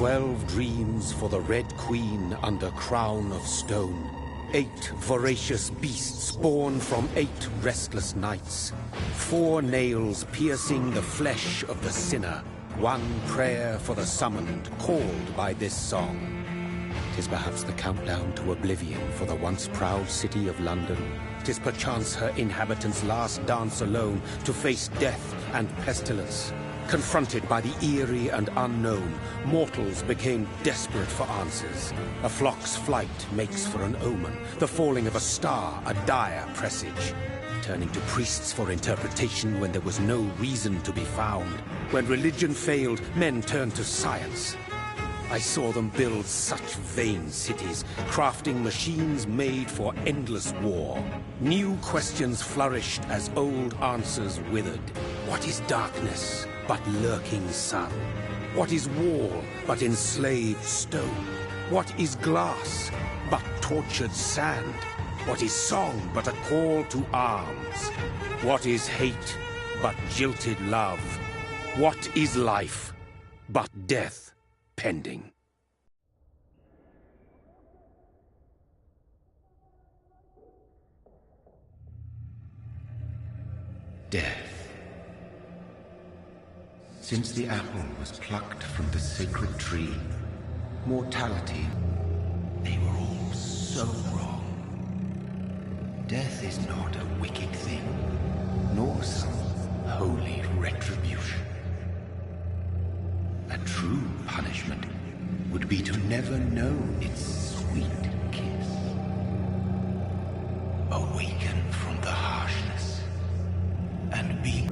12 dreams for the Red Queen under crown of stone. 8 voracious beasts born from 8 restless nights. 4 nails piercing the flesh of the sinner. 1 prayer for the summoned, called by this song. 'Tis perhaps the countdown to oblivion for the once proud city of London. 'Tis perchance her inhabitants' last dance alone to face death and pestilence. Confronted by the eerie and unknown, mortals became desperate for answers. A flock's flight makes for an omen, the falling of a star a dire presage. Turning to priests for interpretation when there was no reason to be found. When religion failed, men turned to science. I saw them build such vain cities, crafting machines made for endless war. New questions flourished as old answers withered. What is darkness but lurking sun? What is wall but enslaved stone? What is glass but tortured sand? What is song but a call to arms? What is hate but jilted love? What is life but death pending? Death. Since the apple was plucked from the sacred tree, mortality, they were all so wrong. Death is not a wicked thing, nor some holy retribution. A true punishment would be to never know its sweet kiss. Awaken from the harshness and be...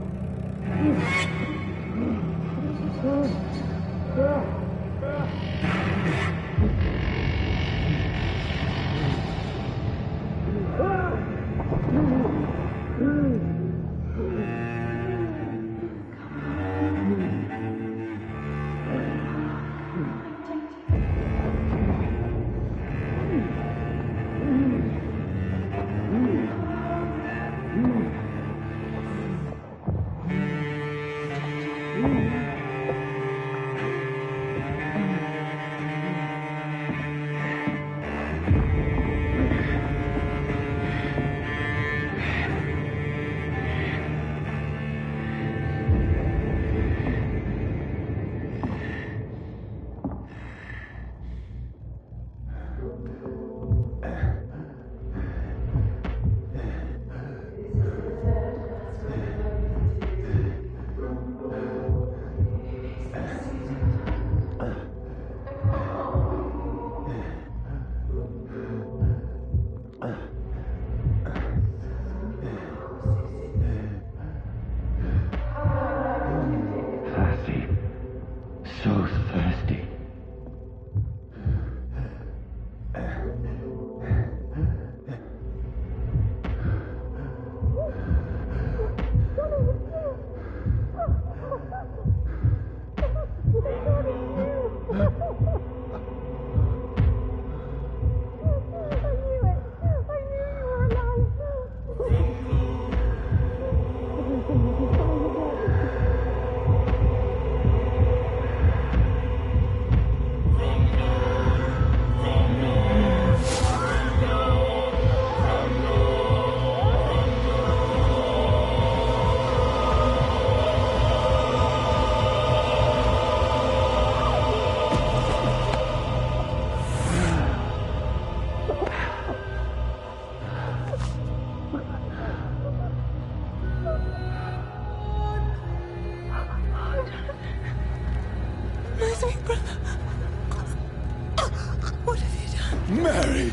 Mary!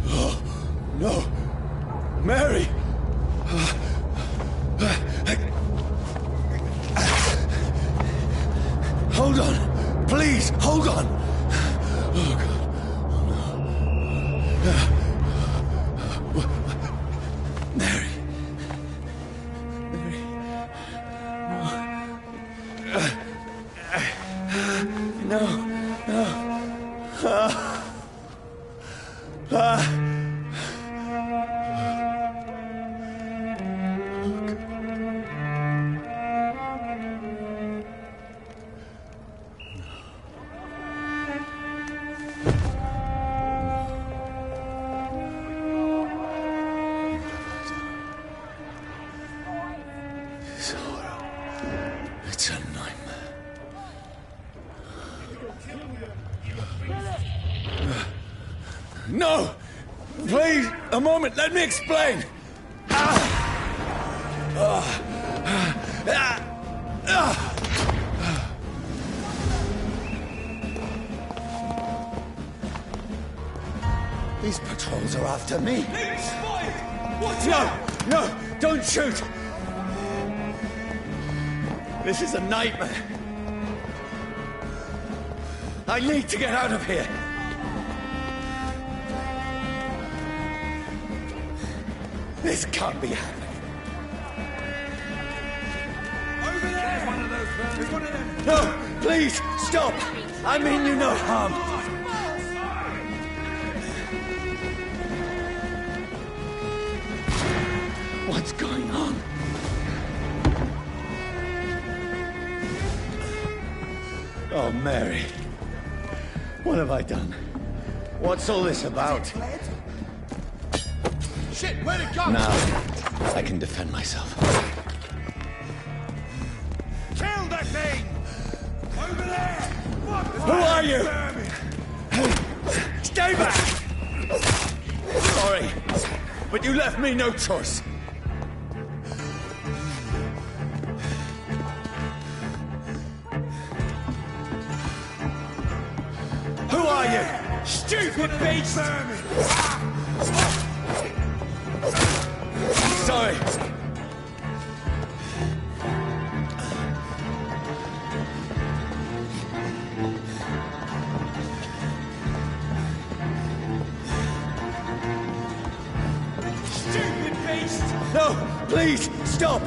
Oh, no! Mary! Hold on! Please, hold on! Oh, God. Oh, no. Mary. Mary. No. No. No. It's a nightmare. No! Please, a moment, let me explain! These patrols are after me. No, don't shoot! This is a nightmare. I need to get out of here. This can't be happening. Over there! There's one of those birds. There's one of them. No, please, stop! I mean you no harm. What's going on? Oh, Mary. What have I done? What's all this about? Shit, where'd it go? Now, I can defend myself. Kill that thing! Over there! Who are you? Stay back! Sorry, but you left me no choice. Who are you? Stupid beast! Sorry. Stupid beast! No, please, stop!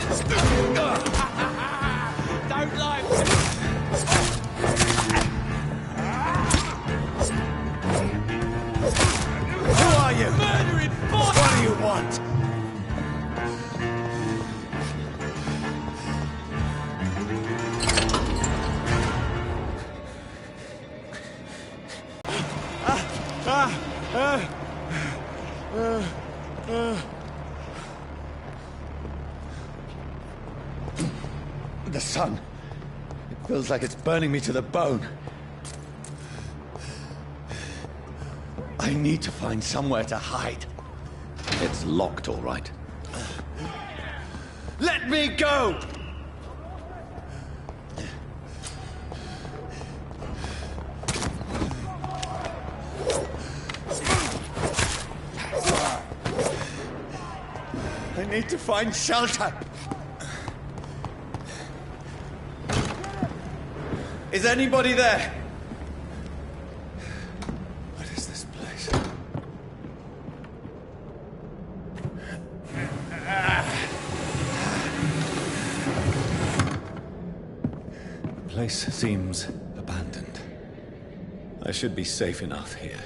Don't lie! Who are you? Murdering boss! What do you want? The sun. It feels like it's burning me to the bone. I need to find somewhere to hide. It's locked, all right. Let me go! I need to find shelter. Is anybody there? What is this place? The place seems abandoned. I should be safe enough here.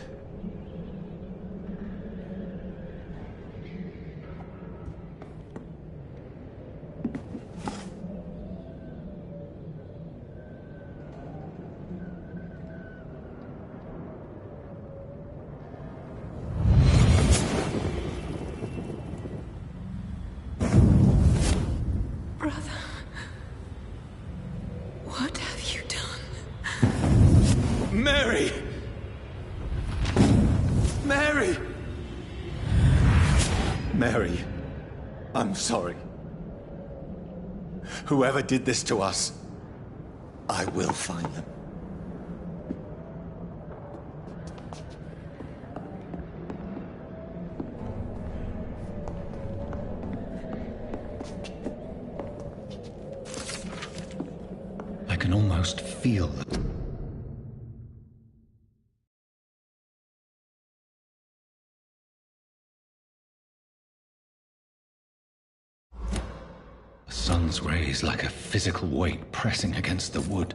What have you done? Mary! Mary! Mary, I'm sorry. Whoever did this to us, I will find them. I can almost feel them. The sun's rays like a physical weight pressing against the wood.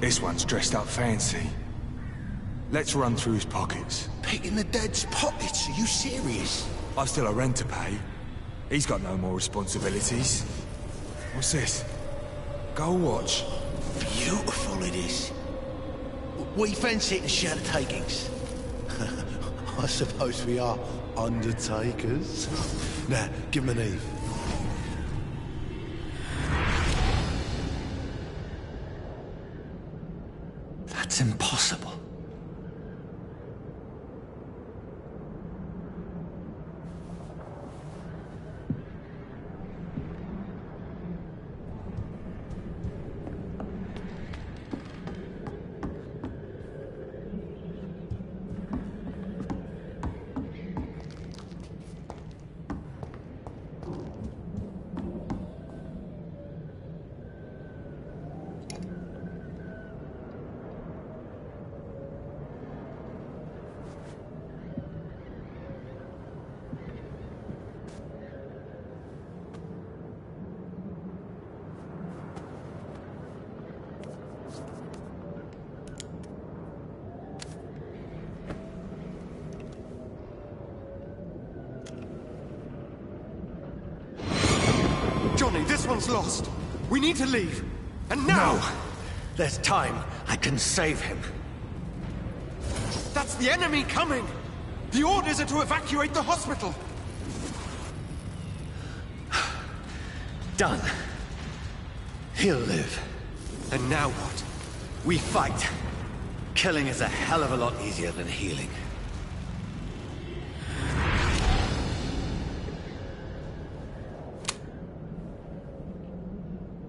This one's dressed up fancy. Let's run through his pockets. Picking the dead's pockets? Are you serious? I've still a rent to pay. He's got no more responsibilities. What's this? Gold watch. Beautiful it is. We fancy it and share the takings. I suppose we are undertakers. Now, give him an Eve. That's impossible. Johnny, this one's lost. We need to leave. And now! No! There's time. I can save him. That's the enemy coming! The orders are to evacuate the hospital! Done. He'll live. And now what? We fight. Killing is a hell of a lot easier than healing.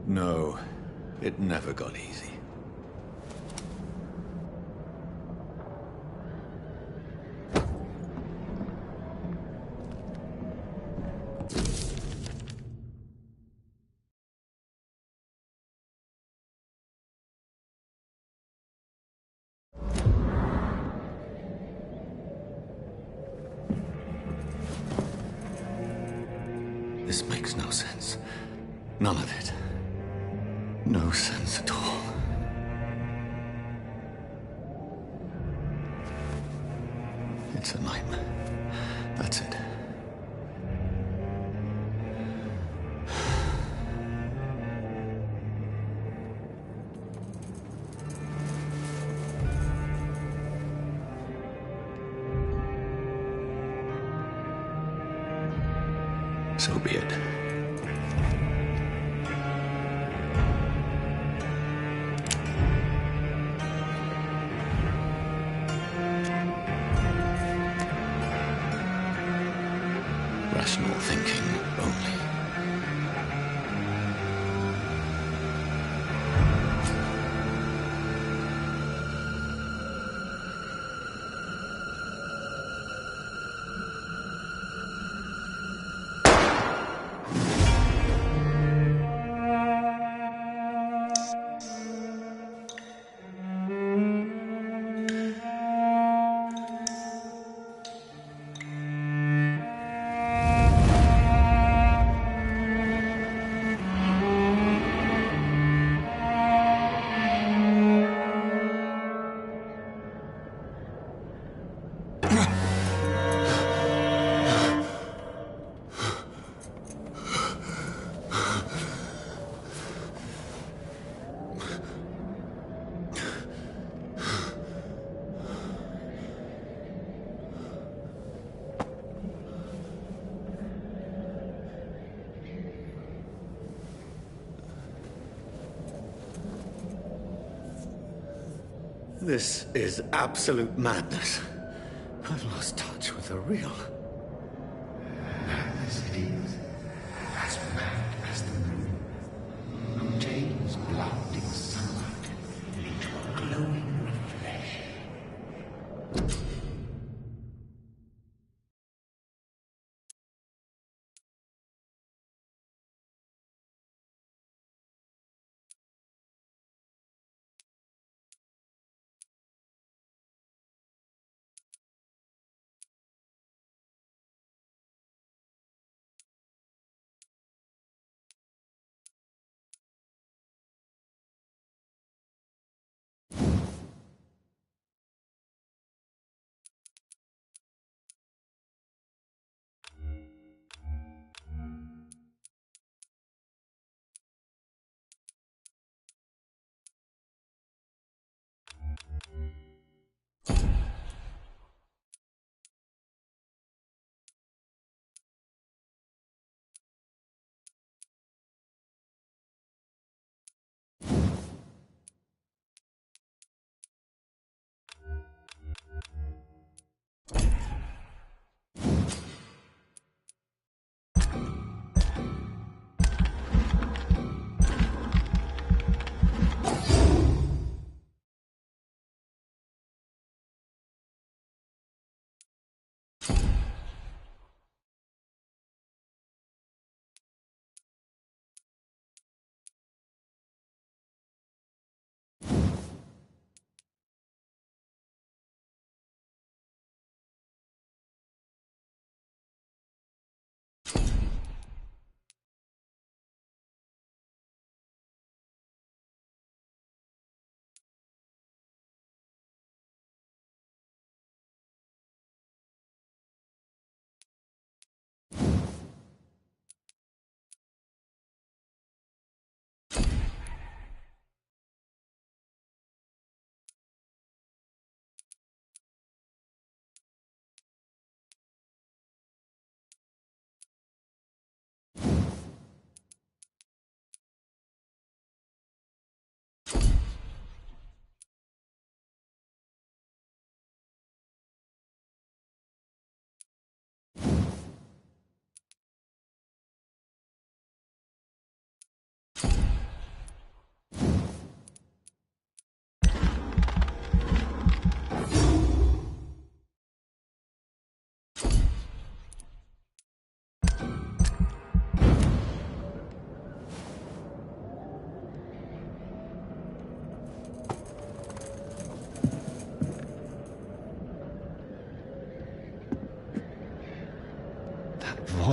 No, it never got easy. This makes no sense. None of it. No sense at all. It's a nightmare. That's it. So be it. Rational thinking only. This is absolute madness. I've lost touch with the real. Madness it is. As mad as the moon. Contains blinding sunlight into a glowing reflection.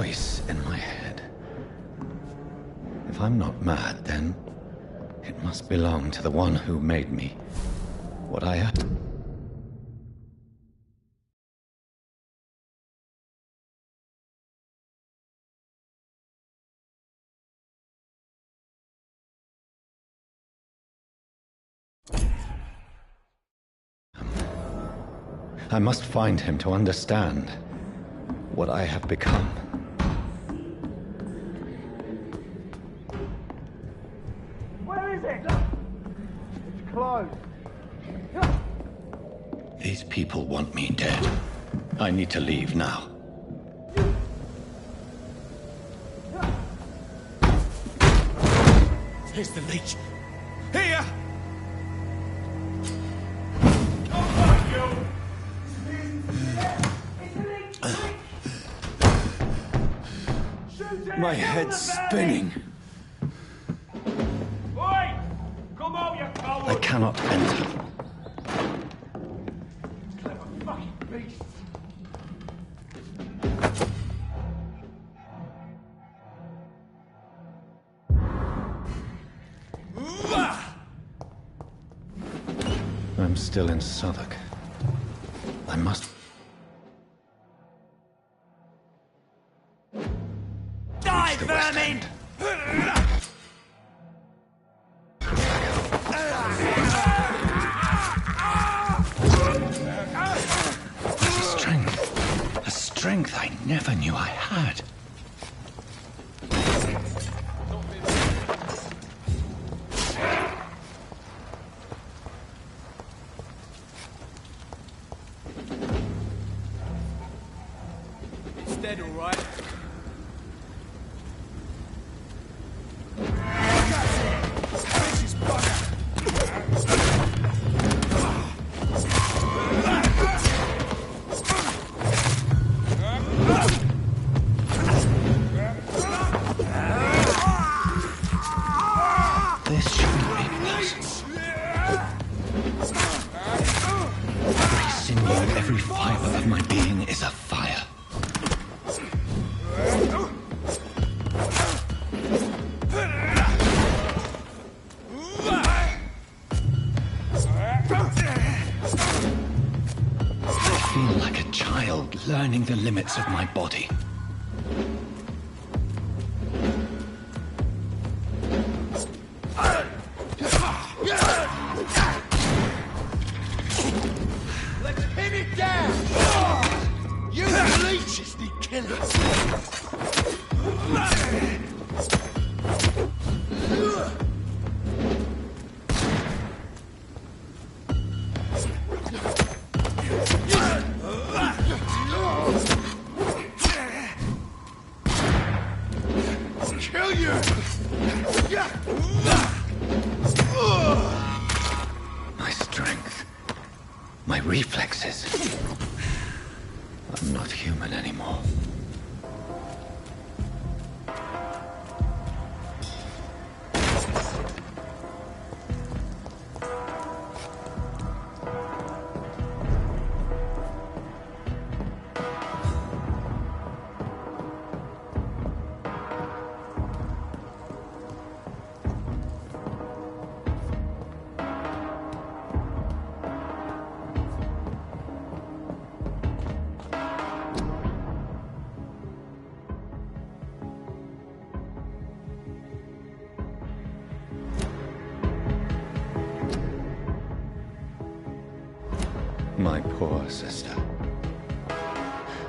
voice in my head. If I'm not mad, then it must belong to the one who made me what I am. I must find him to understand what I have become. Where is it? It's closed. These people want me dead. I need to leave now. Here's the leech. Here! My head's spinning. Oi! Come out, you coward! I cannot enter. Clever fucking beast! I'm still in Southwark. I must... Die, the West vermin! A strength I never knew I had. It's dead, all right. This shouldn't be possible. Every sinew, every fiber of my being is afire. I feel like a child learning the limits of my body. Let's pin it down! You leeches need killers! Kill you! My strength, my reflexes. I'm not human anymore. My poor sister.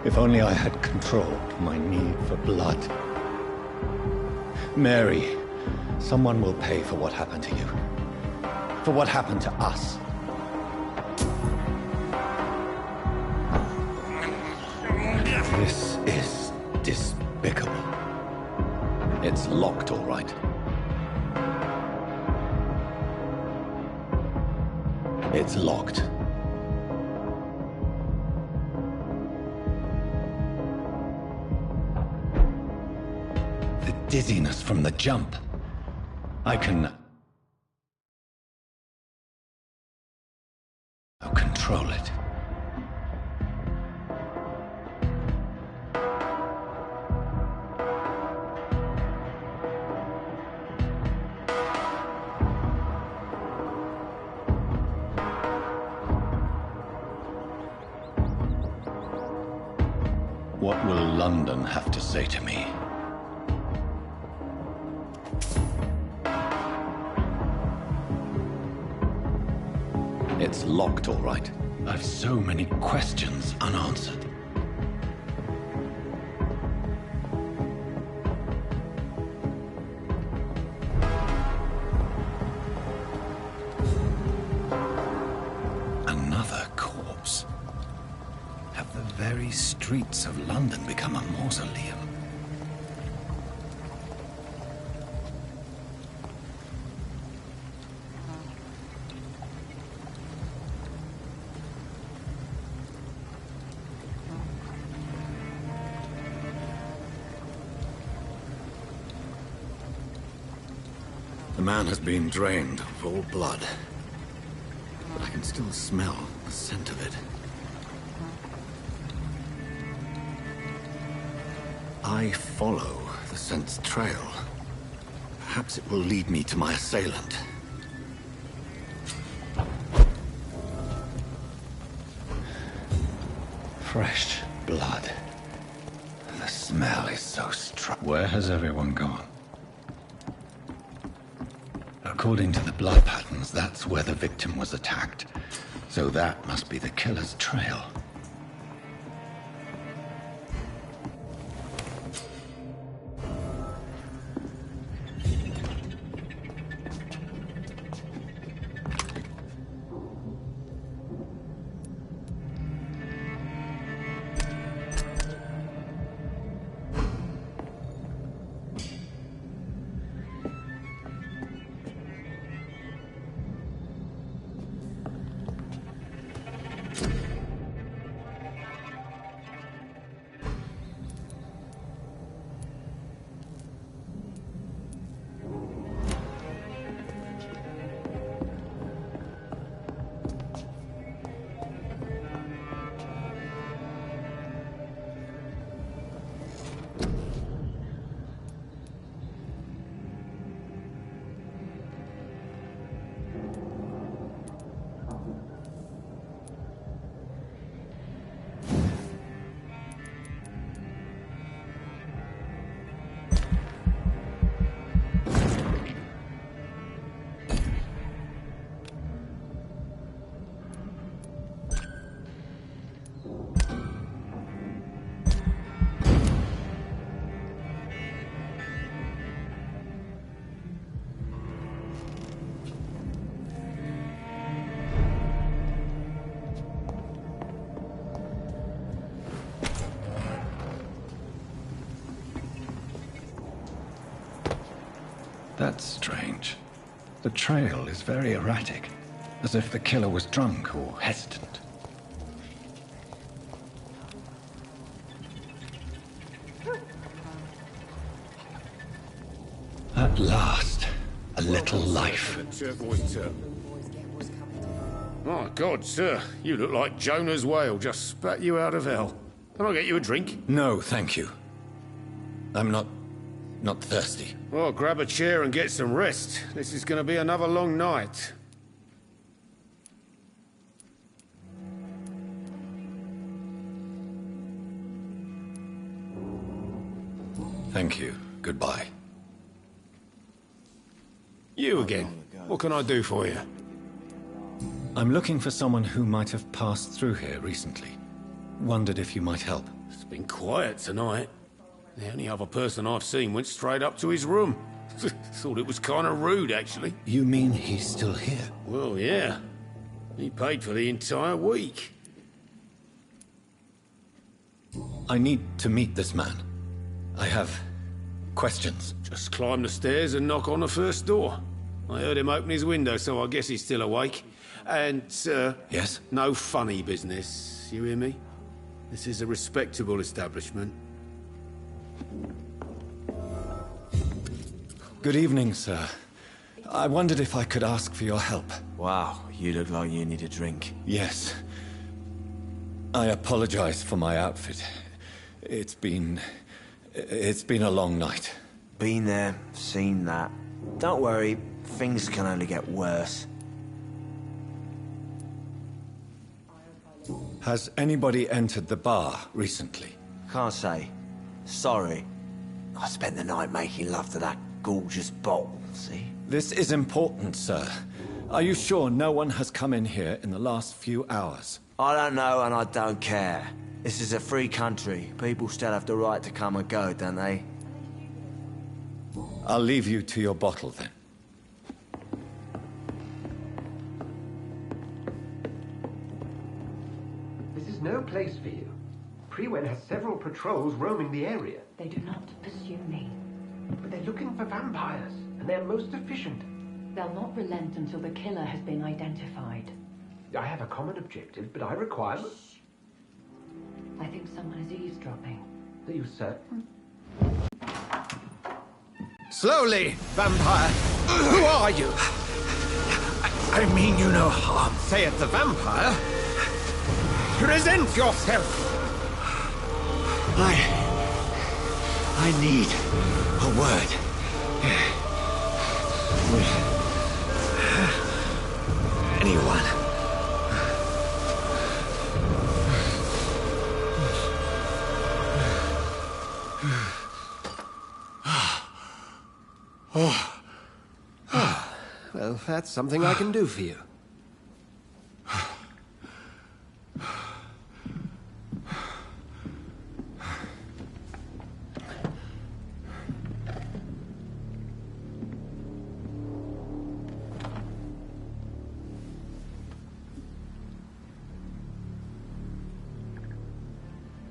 If only I had controlled my need for blood. Mary, someone will pay for what happened to you. For what happened to us. This is despicable. It's locked, all right. It's locked. The dizziness from the jump. I can... control it. What will London have to say to me? It's locked, all right. I've so many questions unanswered. Another corpse. Have the very streets of London become a mausoleum? The man has been drained of all blood, but I can still smell the scent of it. I follow the scent's trail. Perhaps it will lead me to my assailant. Fresh blood. The smell is so strong. Where has everyone gone? According to the blood patterns, that's where the victim was attacked. So that must be the killer's trail. That's strange. The trail is very erratic, as if the killer was drunk or hesitant. At last, a little life. My God, sir, you look like Jonah's whale just spat you out of hell. Can I get you a drink? No, thank you. I'm not thirsty. Well, grab a chair and get some rest. This is going to be another long night. Thank you. Goodbye. You again. What can I do for you? I'm looking for someone who might have passed through here recently. Wondered if you might help. It's been quiet tonight. The only other person I've seen went straight up to his room. Thought it was kind of rude, actually. You mean he's still here? Well, yeah. He paid for the entire week. I need to meet this man. I have questions. Just climb the stairs and knock on the first door. I heard him open his window, so I guess he's still awake. And, Yes? no funny business, you hear me? This is a respectable establishment. Good evening, sir. I wondered if I could ask for your help. Wow, you look like you need a drink. Yes. I apologize for my outfit. It's been a long night. Been there, seen that. Don't worry, things can only get worse. Has anybody entered the bar recently? can't say. Sorry. I spent the night making love to that gorgeous bottle, see? This is important, sir. Are you sure no one has come in here in the last few hours? I don't know and I don't care. This is a free country. People still have the right to come and go, don't they? I'll leave you to your bottle, then. This is no place for you. Prewen has several patrols roaming the area. They do not pursue me. But they're looking for vampires, and they're most efficient. They'll not relent until the killer has been identified. I have a common objective, but I require... I think someone is eavesdropping. Are you certain? Slowly, vampire! Who are you? I mean you no harm. Say it, the vampire? Present yourself! I need a word. With anyone. Well, that's something I can do for you.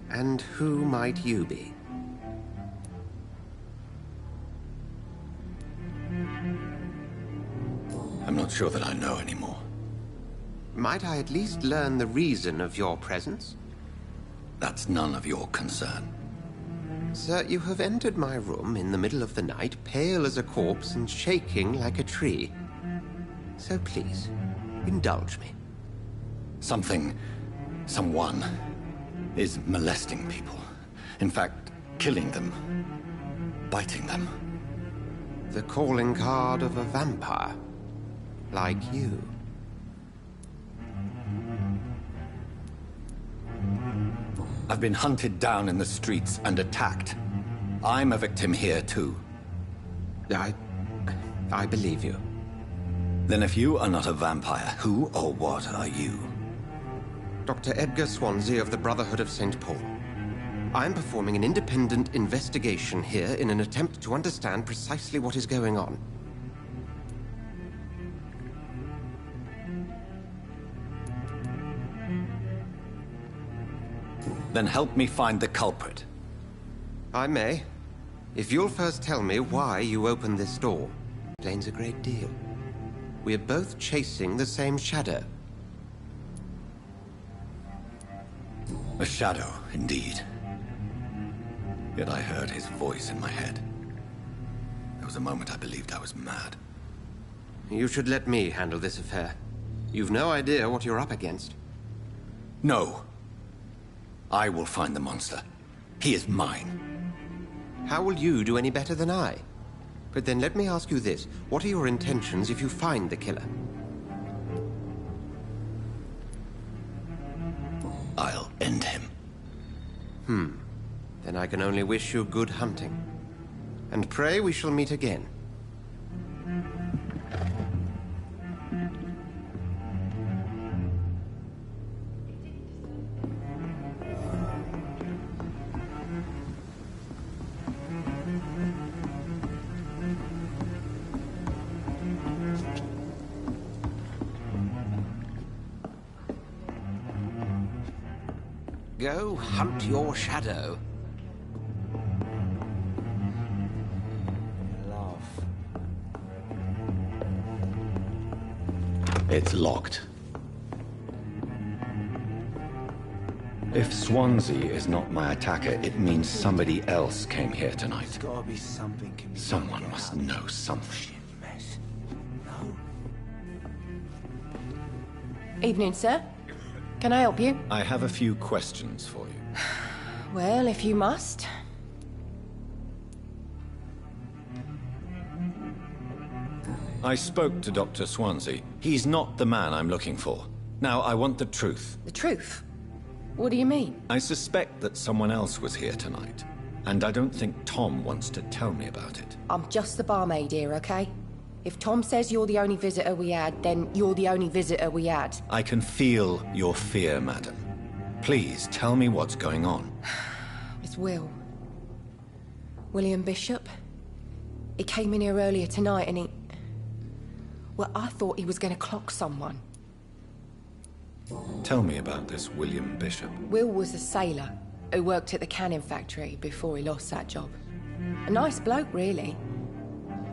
And who might you be? I'm not sure that I know anymore. Might I at least learn the reason of your presence? That's none of your concern. Sir, you have entered my room in the middle of the night, pale as a corpse and shaking like a tree. So please, indulge me. Someone is molesting people. In fact, killing them. Biting them. The calling card of a vampire. Like you. I've been hunted down in the streets and attacked. I'm a victim here, too. I believe you. Then if you are not a vampire, who or what are you? Dr. Edgar Swansea of the Brotherhood of St. Paul. I'm performing an independent investigation here in an attempt to understand precisely what is going on. Then help me find the culprit. I may. If you'll first tell me why you opened this door. Explains a great deal. We're both chasing the same shadow. A shadow, indeed. Yet I heard his voice in my head. There was a moment I believed I was mad. You should let me handle this affair. You've no idea what you're up against. No. I will find the monster. He is mine. How will you do any better than I? But then let me ask you this. What are your intentions if you find the killer? I'll end him. Then I can only wish you good hunting. And pray we shall meet again. Go hunt your shadow. Love. It's locked. If Swansea is not my attacker, it means somebody else came here tonight. There's gotta be something. Someone must know something. Mess. No. Evening, sir. Can I help you? I have a few questions for you. Well, if you must. I spoke to Dr. Swansea. He's not the man I'm looking for. Now, I want the truth. The truth? What do you mean? I suspect that someone else was here tonight, and I don't think Tom wants to tell me about it. I'm just the barmaid here, okay? If Tom says you're the only visitor we had, then you're the only visitor we had. I can feel your fear, madam. Please, tell me what's going on. It's Will. William Bishop. He came in here earlier tonight and he... Well, I thought he was going to clock someone. Tell me about this William Bishop. Will was a sailor who worked at the canning factory before he lost that job. A nice bloke, really.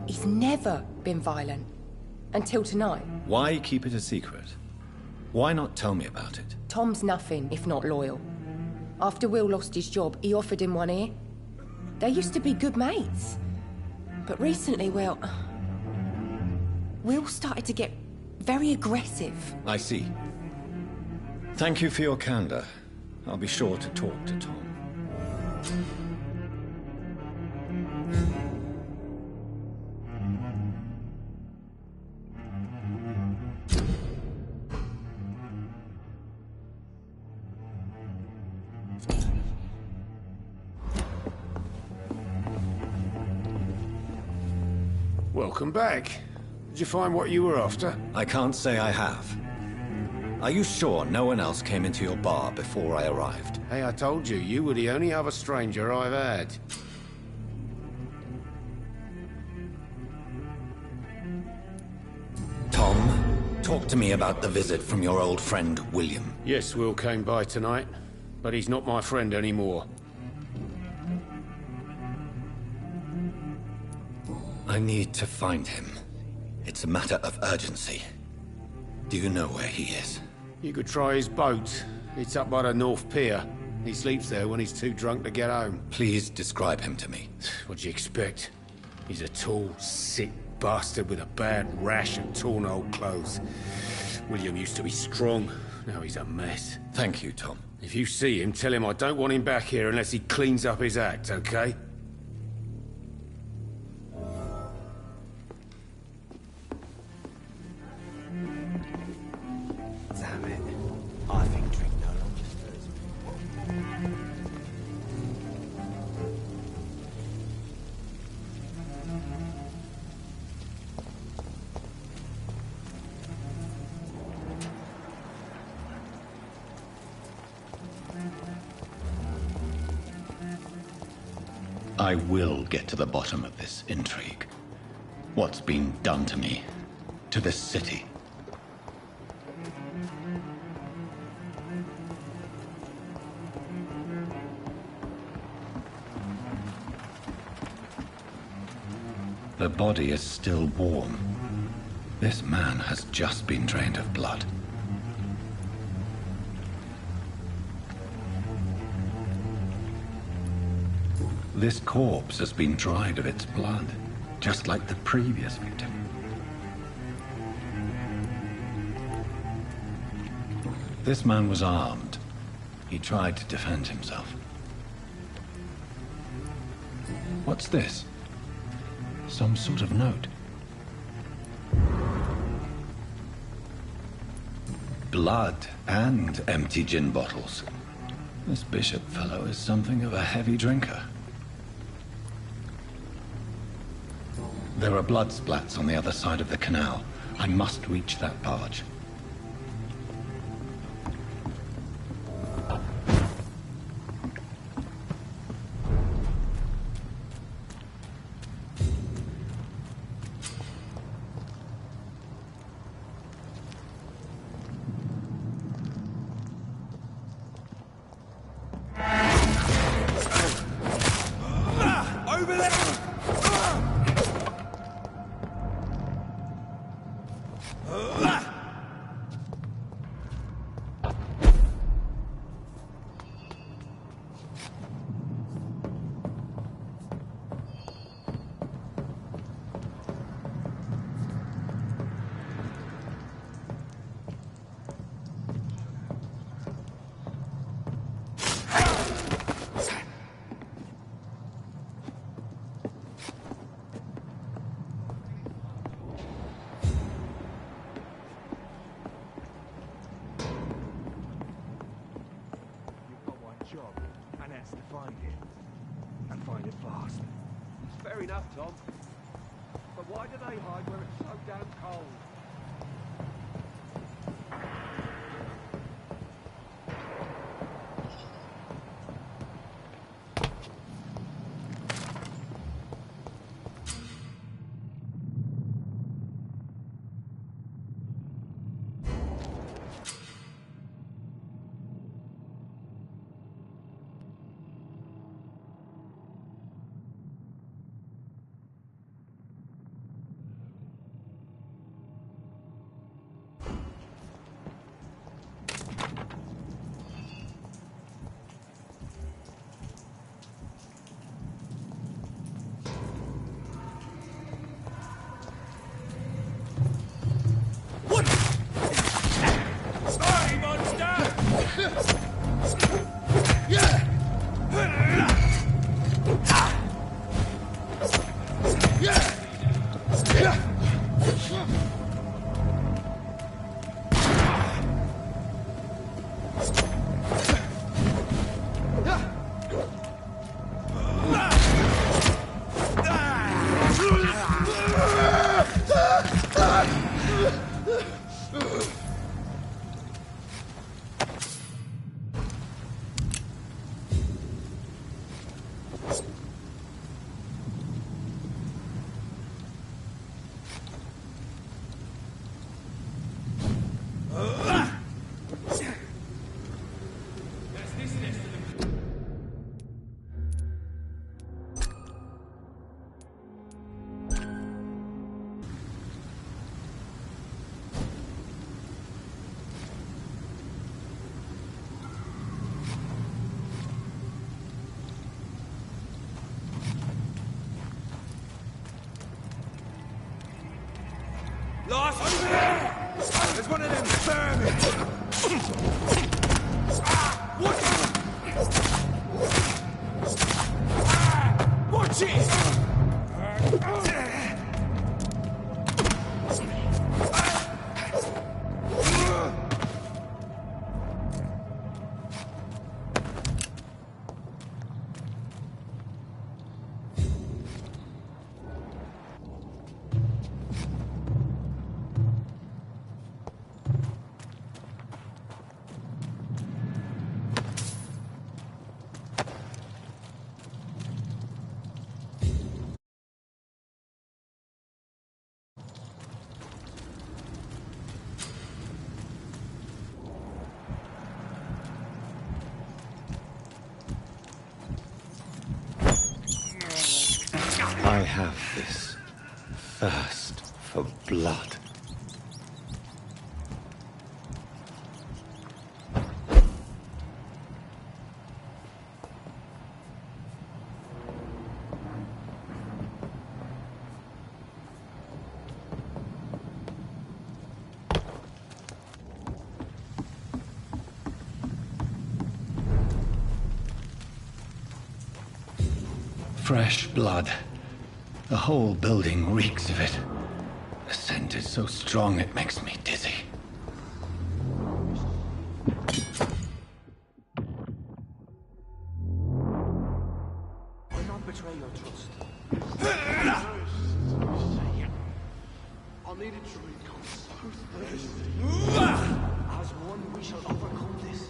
He's never been violent. Until tonight. Why keep it a secret? Why not tell me about it? Tom's nothing if not loyal. After Will lost his job, he offered him one ear. They used to be good mates. But recently, well... Will started to get very aggressive. I see. Thank you for your candor. I'll be sure to talk to Tom. Welcome back. Did you find what you were after? I can't say I have. Are you sure no one else came into your bar before I arrived? Hey, I told you, you were the only other stranger I've had. Tom, talk to me about the visit from your old friend, William. Yes, Will came by tonight, but he's not my friend anymore. I need to find him. It's a matter of urgency. Do you know where he is? You could try his boat. It's up by the North Pier. He sleeps there when he's too drunk to get home. Please describe him to me. What do you expect? He's a tall, sick bastard with a bad rash and torn old clothes. William used to be strong. Now he's a mess. Thank you, Tom. If you see him, tell him I don't want him back here unless he cleans up his act, okay? Damn it. I think drink no longer stirs. I will get to the bottom of this intrigue. What's been done to me, to this city. The body is still warm. This man has just been drained of blood. This corpse has been dried of its blood, just like the previous victim. This man was armed. He tried to defend himself. What's this? Some sort of note. Blood and empty gin bottles. This Bishop fellow is something of a heavy drinker. There are blood splats on the other side of the canal. I must reach that barge. Over there! enough, Tom. But why do they hide where it's so damn cold? Lost! There's one of them vermin! Watch it! I have this thirst for blood. Fresh blood. The whole building reeks of it. The scent is so strong it makes me dizzy. I'll not betray your trust. I needed to recall so thirsty. As one, we shall overcome this.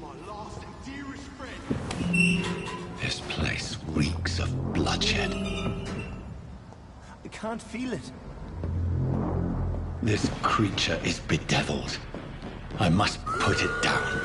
My last and dearest friend. This place reeks of bloodshed. I can't feel it. This creature is bedeviled. I must put it down.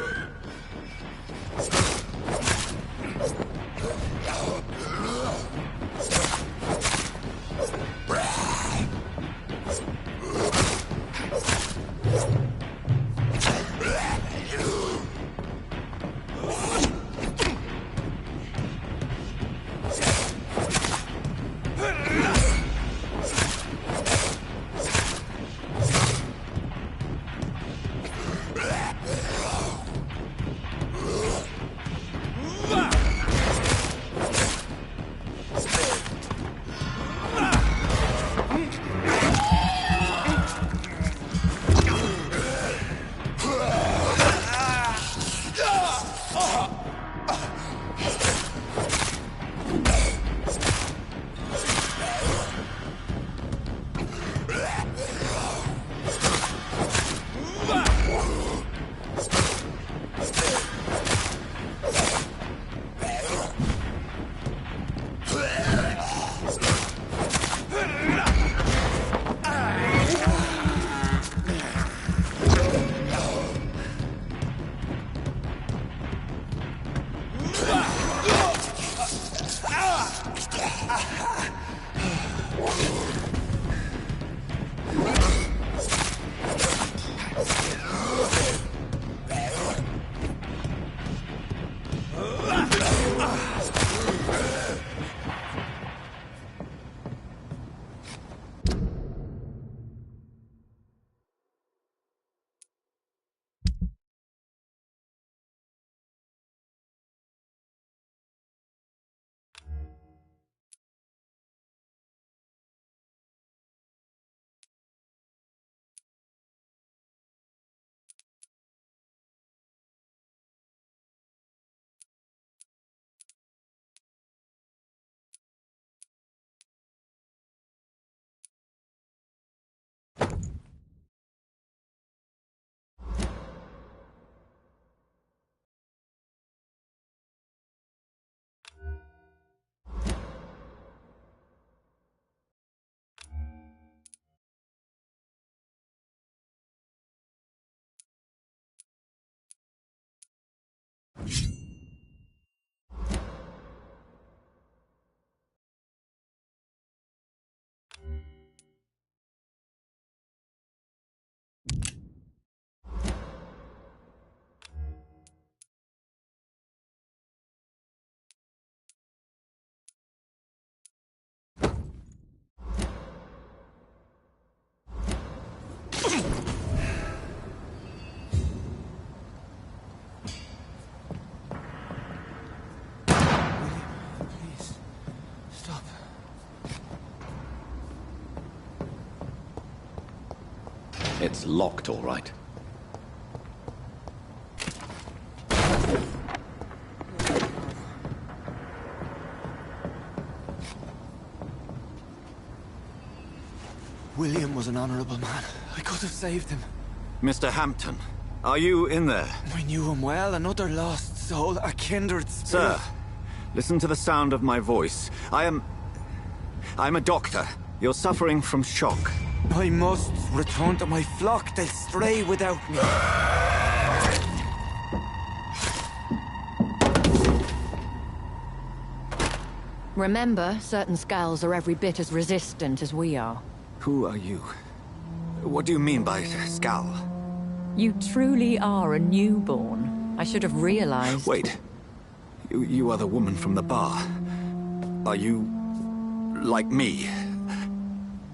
It's locked, all right. William was an honorable man. I could have saved him. Mr. Hampton, are you in there? I knew him well, another lost soul, a kindred spirit. Sir, listen to the sound of my voice. I'm a doctor. You're suffering from shock. I must return to my flock. They'll stray without me. Remember, certain skulls are every bit as resistant as we are. Who are you? What do you mean by skull? You truly are a newborn. I should have realized. Wait. You are the woman from the bar. Are you like me?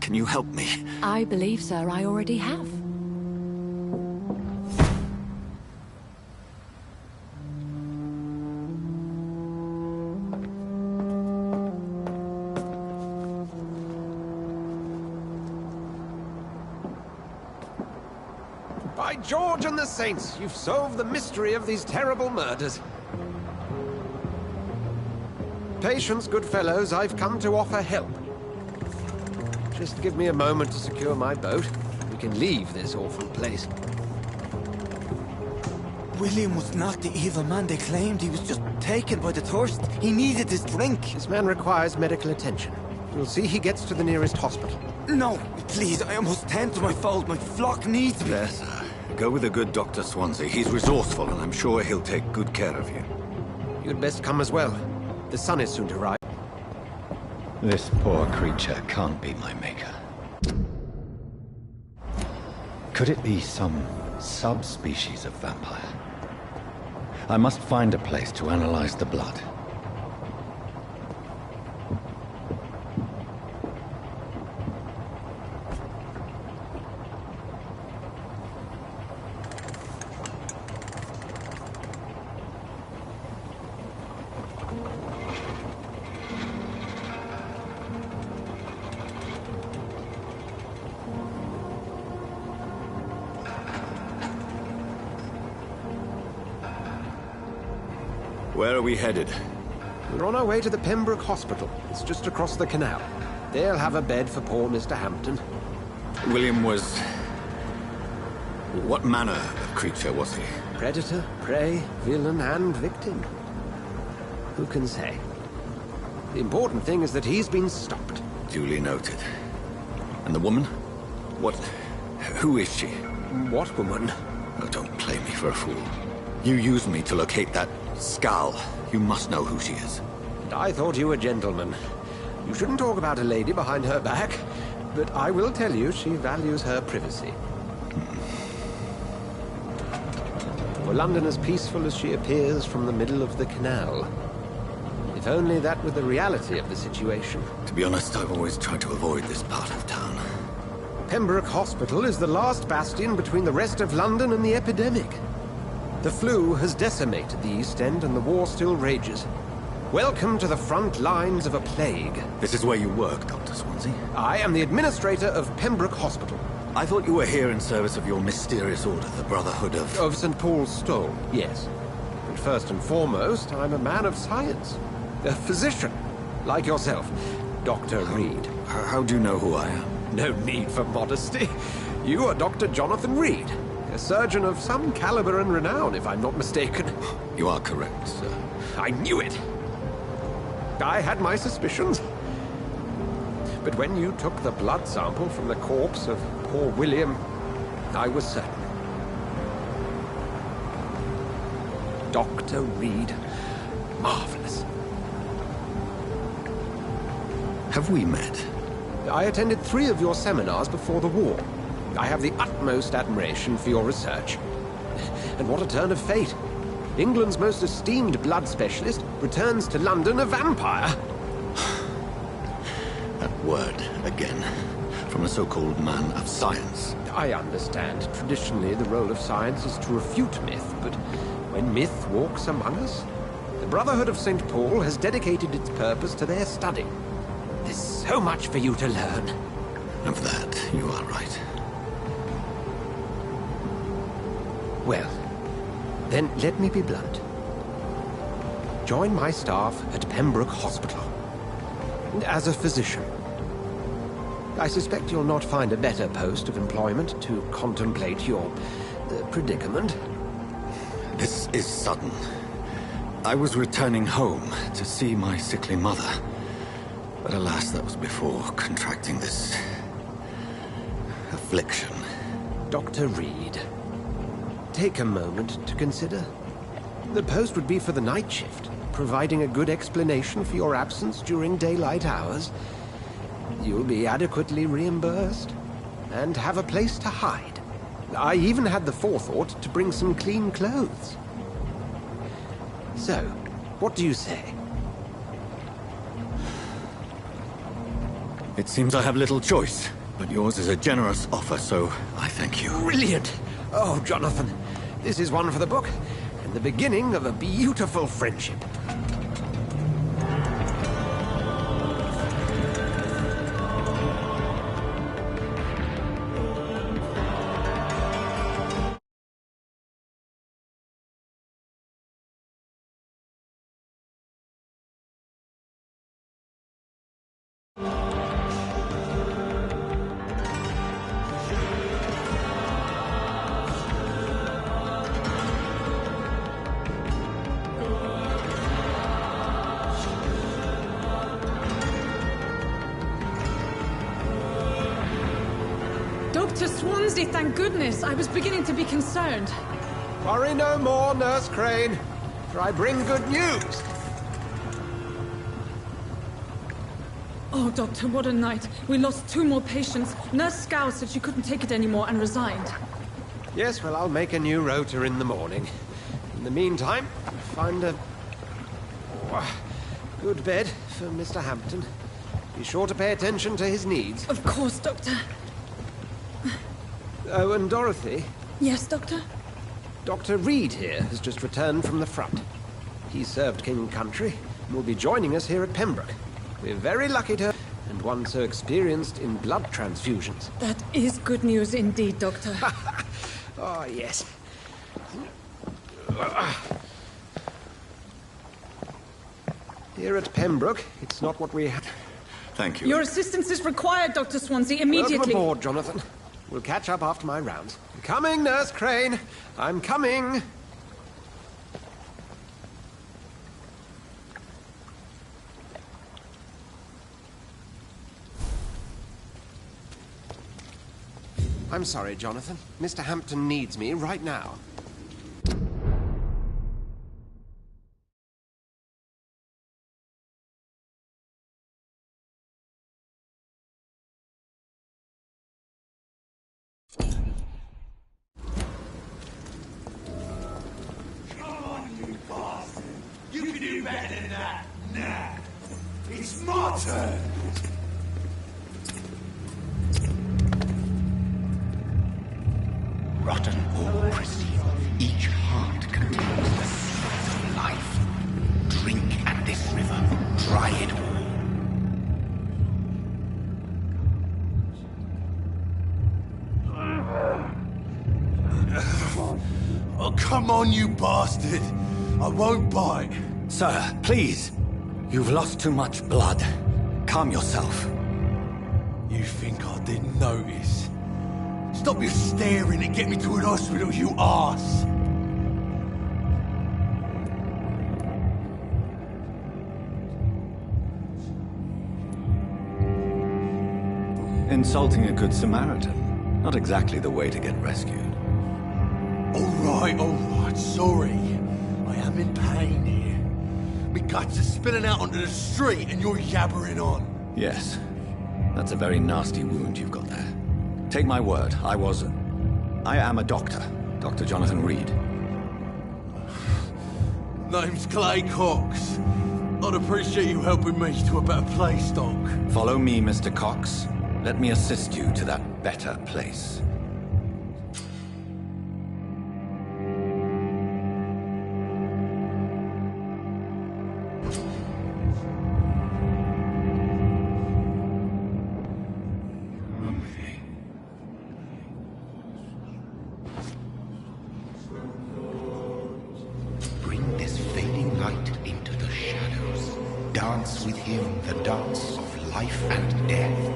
Can you help me? I believe, sir, I already have. By George and the Saints, you've solved the mystery of these terrible murders. Patience, good fellows, I've come to offer help. Just give me a moment to secure my boat. We can leave this awful place. William was not the evil man they claimed. He was just taken by the thirst. He needed his drink. This man requires medical attention. We'll see he gets to the nearest hospital. No, please, I almost tend to my fold. My flock needs me. There, sir. Go with the good Dr. Swansea. He's resourceful, and I'm sure he'll take good care of you. You'd best come as well. The sun is soon to rise. This poor creature can't be my maker. Could it be some subspecies of vampire? I must find a place to analyze the blood. Where are we headed? We're on our way to the Pembroke Hospital. It's just across the canal. They'll have a bed for poor Mr. Hampton. William was... What manner of creature was he? Predator, prey, villain, and victim. Who can say? The important thing is that he's been stopped. Duly noted. And the woman? What... Who is she? What woman? Oh, don't play me for a fool. You used me to locate that skull. You must know who she is. And I thought you a gentleman. You shouldn't talk about a lady behind her back, but I will tell you she values her privacy. For London as peaceful as she appears from the middle of the canal. If only that were the reality of the situation. To be honest, I've always tried to avoid this part of town. Pembroke Hospital is the last bastion between the rest of London and the epidemic. The flu has decimated the East End and the war still rages. Welcome to the front lines of a plague. This is where you work, Dr. Swansea? I am the administrator of Pembroke Hospital. I thought you were here in service of your mysterious order, the Brotherhood of... Of St. Paul's Stole, yes. But first and foremost, I'm a man of science. A physician, like yourself, Dr. Reed. How do you know who I am? No need for modesty. You are Dr. Jonathan Reed. A surgeon of some caliber and renown, if I'm not mistaken. You are correct, sir. I knew it! I had my suspicions. But when you took the blood sample from the corpse of poor William, I was certain. Dr. Reed. Marvelous. Have we met? I attended 3 of your seminars before the war. I have the utmost admiration for your research. And what a turn of fate. England's most esteemed blood specialist returns to London a vampire. That word, again, from a so-called man of science. I understand. Traditionally, the role of science is to refute myth, but when myth walks among us, the Brotherhood of St. Paul has dedicated its purpose to their study. There's so much for you to learn. Of that, you are right. Well, then let me be blunt. Join my staff at Pembroke Hospital. As a physician. I suspect you'll not find a better post of employment to contemplate your predicament. This is sudden. I was returning home to see my sickly mother. But alas, that was before contracting this... affliction. Dr. Reed, take a moment to consider. The post would be for the night shift, providing a good explanation for your absence during daylight hours. You'll be adequately reimbursed, and have a place to hide. I even had the forethought to bring some clean clothes. So, what do you say? It seems I have little choice, but yours is a generous offer, so I thank you. Brilliant! Oh, Jonathan, this is one for the book, and the beginning of a beautiful friendship. Swansea, thank goodness. I was beginning to be concerned. Worry no more, Nurse Crane, for I bring good news. Oh, Doctor, what a night. We lost 2 more patients. Nurse Scow said she couldn't take it anymore and resigned. Yes, well, I'll make a new rota in the morning. In the meantime, find a good bed for Mr. Hampton. Be sure to pay attention to his needs. Of course, Doctor. Oh, and Dorothy? Yes, Doctor? Dr. Reed here has just returned from the front. He served King and Country and will be joining us here at Pembroke. We're very lucky to and one so experienced in blood transfusions. That is good news indeed, Doctor. Oh, yes. Here at Pembroke, it's not what we had. Thank you. Your assistance is required, Dr. Swansea, immediately. Welcome aboard, Jonathan. We'll catch up after my rounds. I'm coming, Nurse Crane. I'm coming. I'm sorry, Jonathan. Mr. Hampton needs me right now. Come on, you bastard! You can do better than that! Nah! It's my turn! Rotten or pristine, each heart contains the seeds of life. Drink at this river, dry it all. Oh, come on, you bastard! I won't bite. Sir, please. You've lost too much blood. Calm yourself. You think I didn't notice? Stop your staring and get me to an hospital, you arse! Insulting a good Samaritan. Not exactly the way to get rescued. Alright, sorry. I am in pain here. Me guts are spilling out onto the street and you're yabbering on. Yes. That's a very nasty wound you've got there. Take my word, I am a doctor. Dr. Jonathan Reed. Name's Clay Cox. I'd appreciate you helping me to a better place, Doc. Follow me, Mr. Cox. Let me assist you to that better place. Bring this fading light into the shadows. Dance with him the dance of life and death.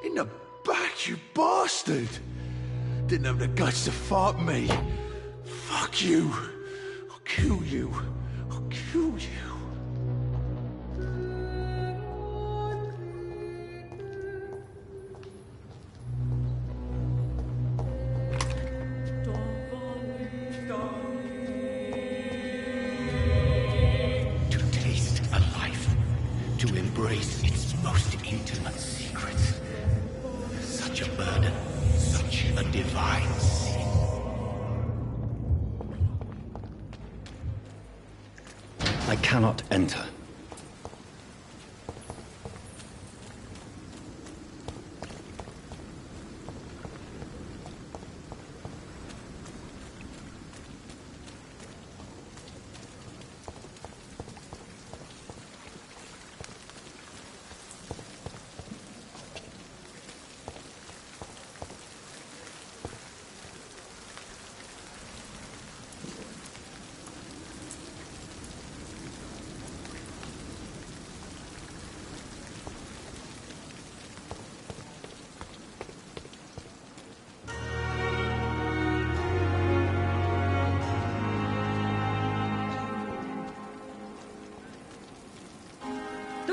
In the back, you bastard! Didn't have the guts to fight me. Fuck you. I'll kill you. I'll kill you. To taste a life, to embrace its most intimate secrets. Such a burden, such a divine sin. I cannot enter.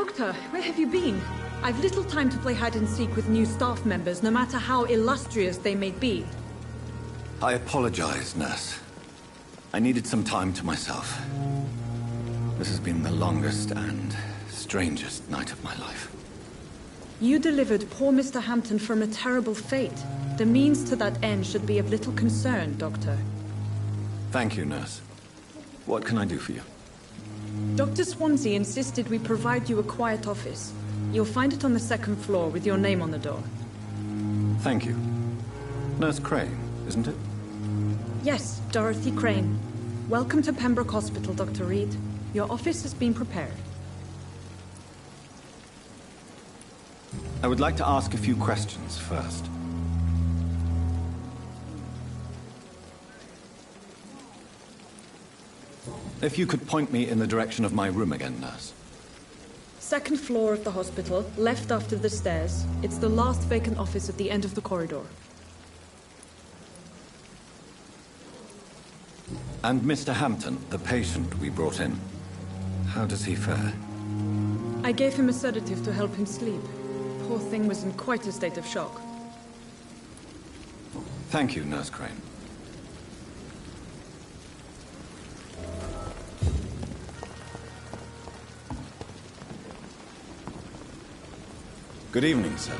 Doctor, where have you been? I've little time to play hide and seek with new staff members, no matter how illustrious they may be. I apologize, nurse. I needed some time to myself. This has been the longest and strangest night of my life. You delivered poor Mr. Hampton from a terrible fate. The means to that end should be of little concern, Doctor. Thank you, nurse. What can I do for you? Dr. Swansea insisted we provide you a quiet office. You'll find it on the second floor with your name on the door. Thank you. Nurse Crane, isn't it? Yes, Dorothy Crane. Welcome to Pembroke Hospital, Dr. Reed. Your office has been prepared. I would like to ask a few questions first. If you could point me in the direction of my room again, nurse. Second floor of the hospital, left after the stairs. It's the last vacant office at the end of the corridor. And Mr. Hampton, the patient we brought in, how does he fare? I gave him a sedative to help him sleep. Poor thing was in quite a state of shock. Thank you, Nurse Crane. Good evening, sir.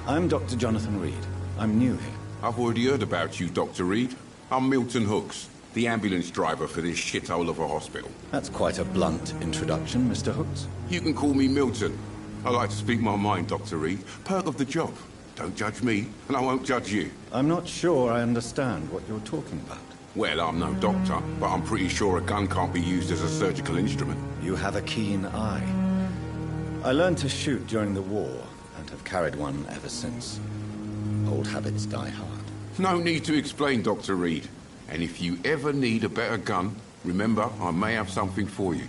I'm Dr. Jonathan Reed. I'm new here. I've already heard about you, Dr. Reed. I'm Milton Hooks, the ambulance driver for this shithole of a hospital. That's quite a blunt introduction, Mr. Hooks. You can call me Milton. I like to speak my mind, Dr. Reed. Perk of the job. Don't judge me, and I won't judge you. I'm not sure I understand what you're talking about. Well, I'm no doctor, but I'm pretty sure a gun can't be used as a surgical instrument. You have a keen eye. I learned to shoot during the war, and have carried one ever since. Old habits die hard. No need to explain, Dr. Reed. And if you ever need a better gun, remember, I may have something for you.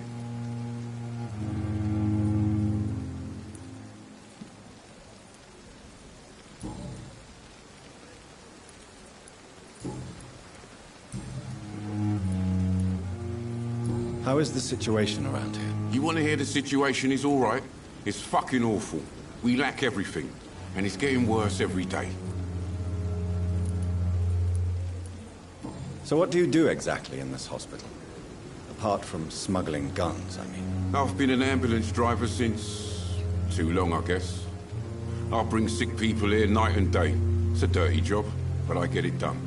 How is the situation around here? You want to hear the situation is all right? It's fucking awful. We lack everything, and it's getting worse every day. So what do you do exactly in this hospital? Apart from smuggling guns, I mean. I've been an ambulance driver since... too long, I guess. I bring sick people here night and day. It's a dirty job, but I get it done.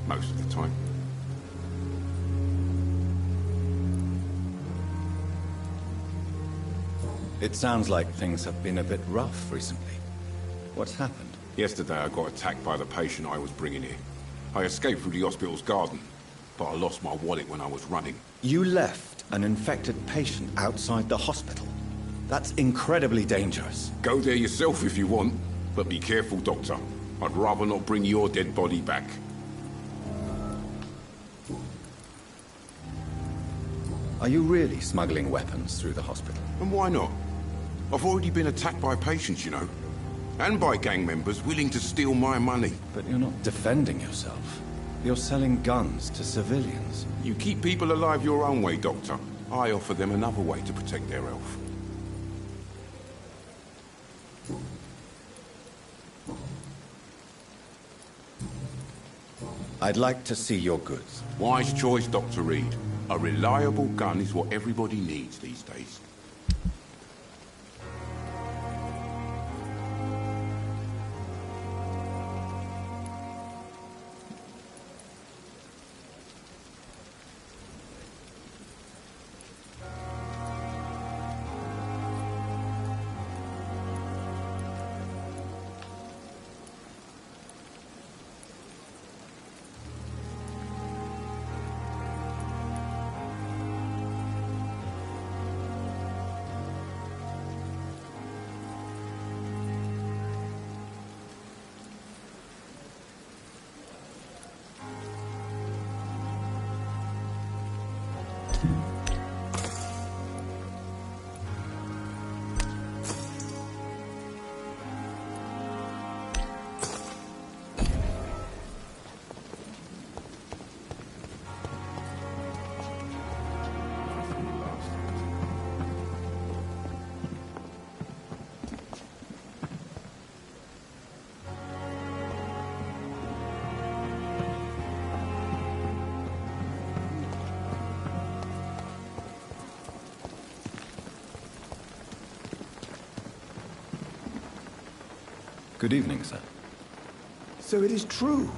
Most of the time. It sounds like things have been a bit rough recently. What's happened? Yesterday I got attacked by the patient I was bringing here. I escaped through the hospital's garden, but I lost my wallet when I was running. You left an infected patient outside the hospital? That's incredibly dangerous. Go there yourself if you want, but be careful, Doctor. I'd rather not bring your dead body back. Are you really smuggling weapons through the hospital? And why not? I've already been attacked by patients, you know. And by gang members willing to steal my money. But you're not defending yourself. You're selling guns to civilians. You keep people alive your own way, Doctor. I offer them another way to protect their health. I'd like to see your goods. Wise choice, Dr. Reed. A reliable gun is what everybody needs these days. Good evening, sir. So it is true.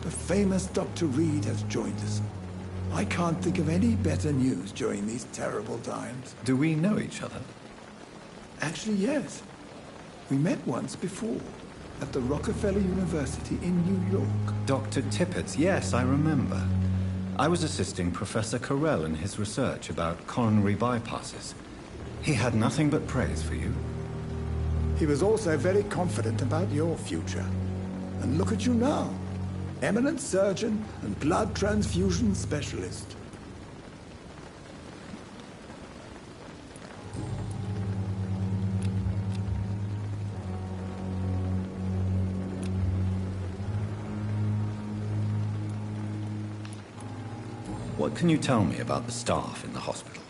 The famous Dr. Reed has joined us. I can't think of any better news during these terrible times. Do we know each other? Actually, yes. We met once before, at the Rockefeller University in New York. Dr. Tippett, yes, I remember. I was assisting Professor Carell in his research about coronary bypasses. He had nothing but praise for you. He was also very confident about your future. And look at you now. Eminent surgeon and blood transfusion specialist. What can you tell me about the staff in the hospital?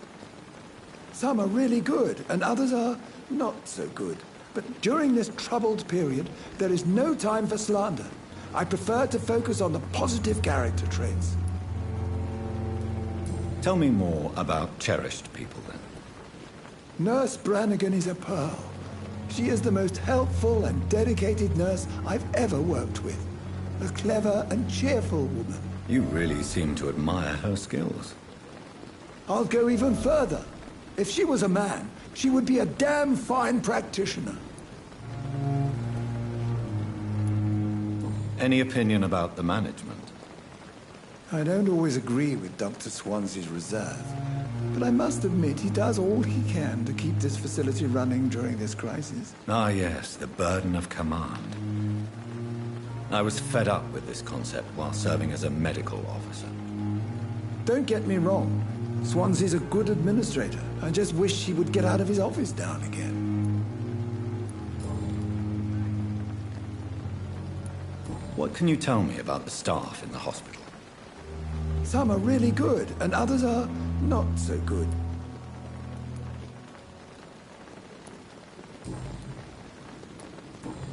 Some are really good, and others are not so good. But during this troubled period, there is no time for slander. I prefer to focus on the positive character traits. Tell me more about cherished people, then. Nurse Branigan is a pearl. She is the most helpful and dedicated nurse I've ever worked with. A clever and cheerful woman. You really seem to admire her skills. I'll go even further. If she was a man, she would be a damn fine practitioner. Any opinion about the management? I don't always agree with Dr. Swansea's reserve, but I must admit he does all he can to keep this facility running during this crisis. Ah, yes, the burden of command. I was fed up with this concept while serving as a medical officer. Don't get me wrong. Swansea's a good administrator. I just wish he would get out of his office now and again. What can you tell me about the staff in the hospital? Some are really good, and others are not so good.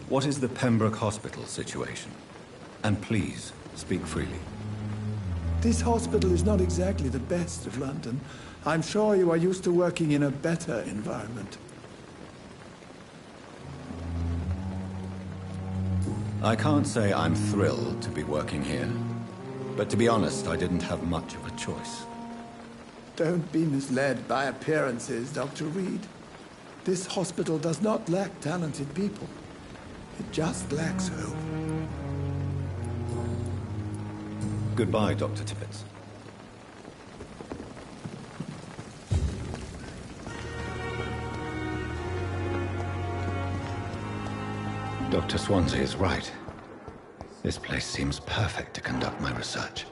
What is the Pembroke Hospital situation? And please, speak freely. This hospital is not exactly the best of London. I'm sure you are used to working in a better environment. I can't say I'm thrilled to be working here. But to be honest, I didn't have much of a choice. Don't be misled by appearances, Dr. Reed. This hospital does not lack talented people. It just lacks hope. Goodbye, Dr. Tippett. Dr. Swansea is right. This place seems perfect to conduct my research.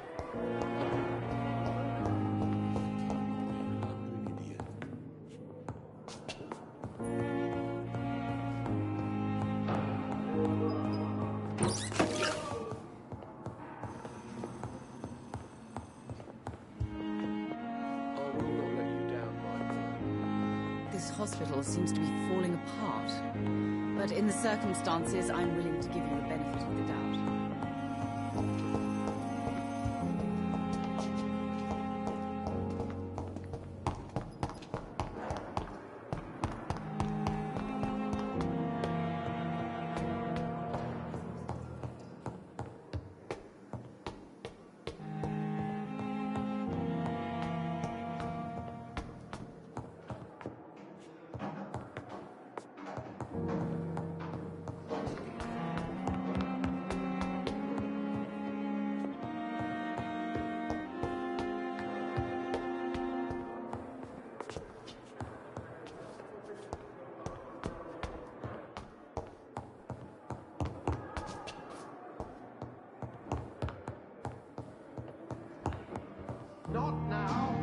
This hospital seems to be falling apart. But in the circumstances, I'm willing to give you the benefit of the doubt. Not now.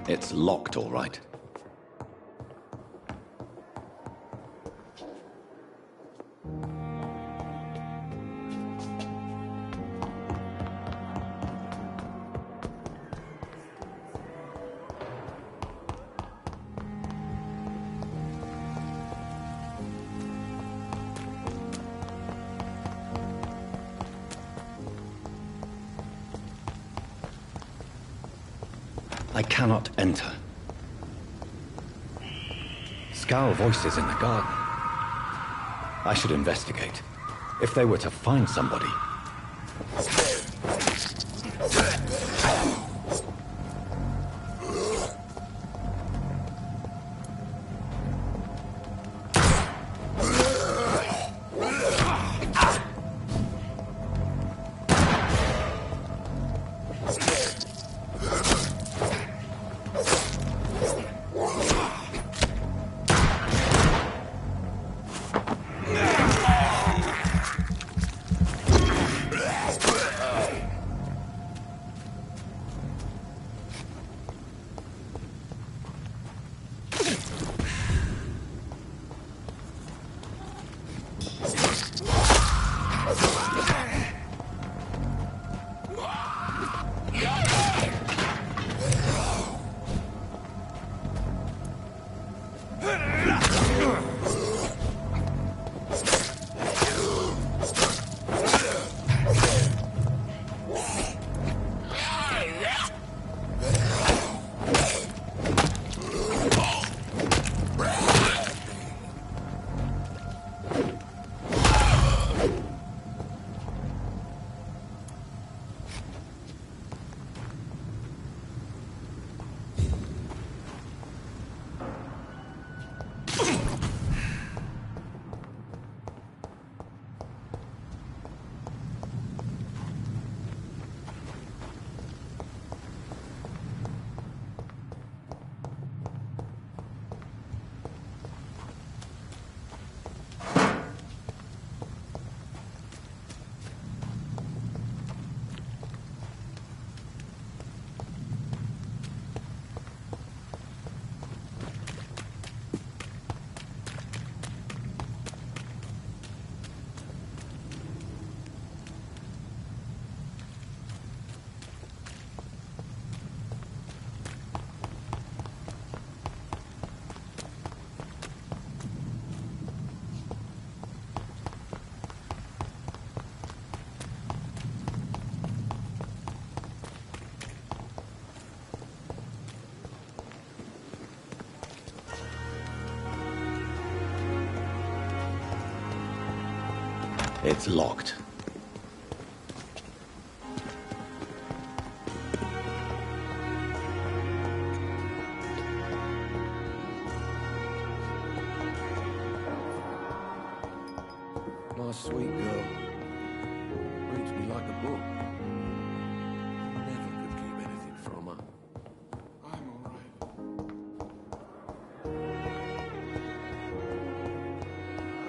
It's locked, all right. I cannot enter. Scowl voices in the garden. I should investigate. If they were to find somebody... It's locked. My sweet girl. Reads me like a book. Never could keep anything from her. I'm alright.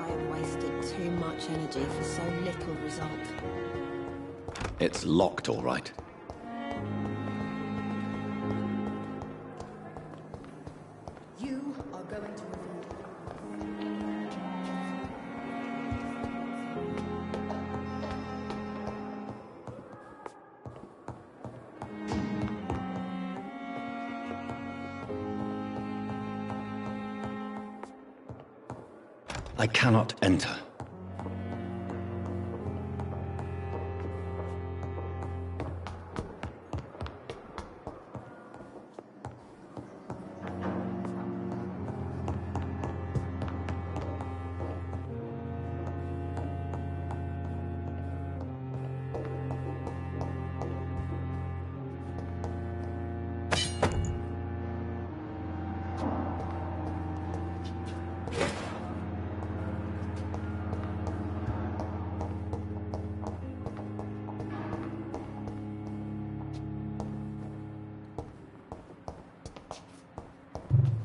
I have wasted too much energy for so little result. It's locked, all right. You are going to I cannot enter.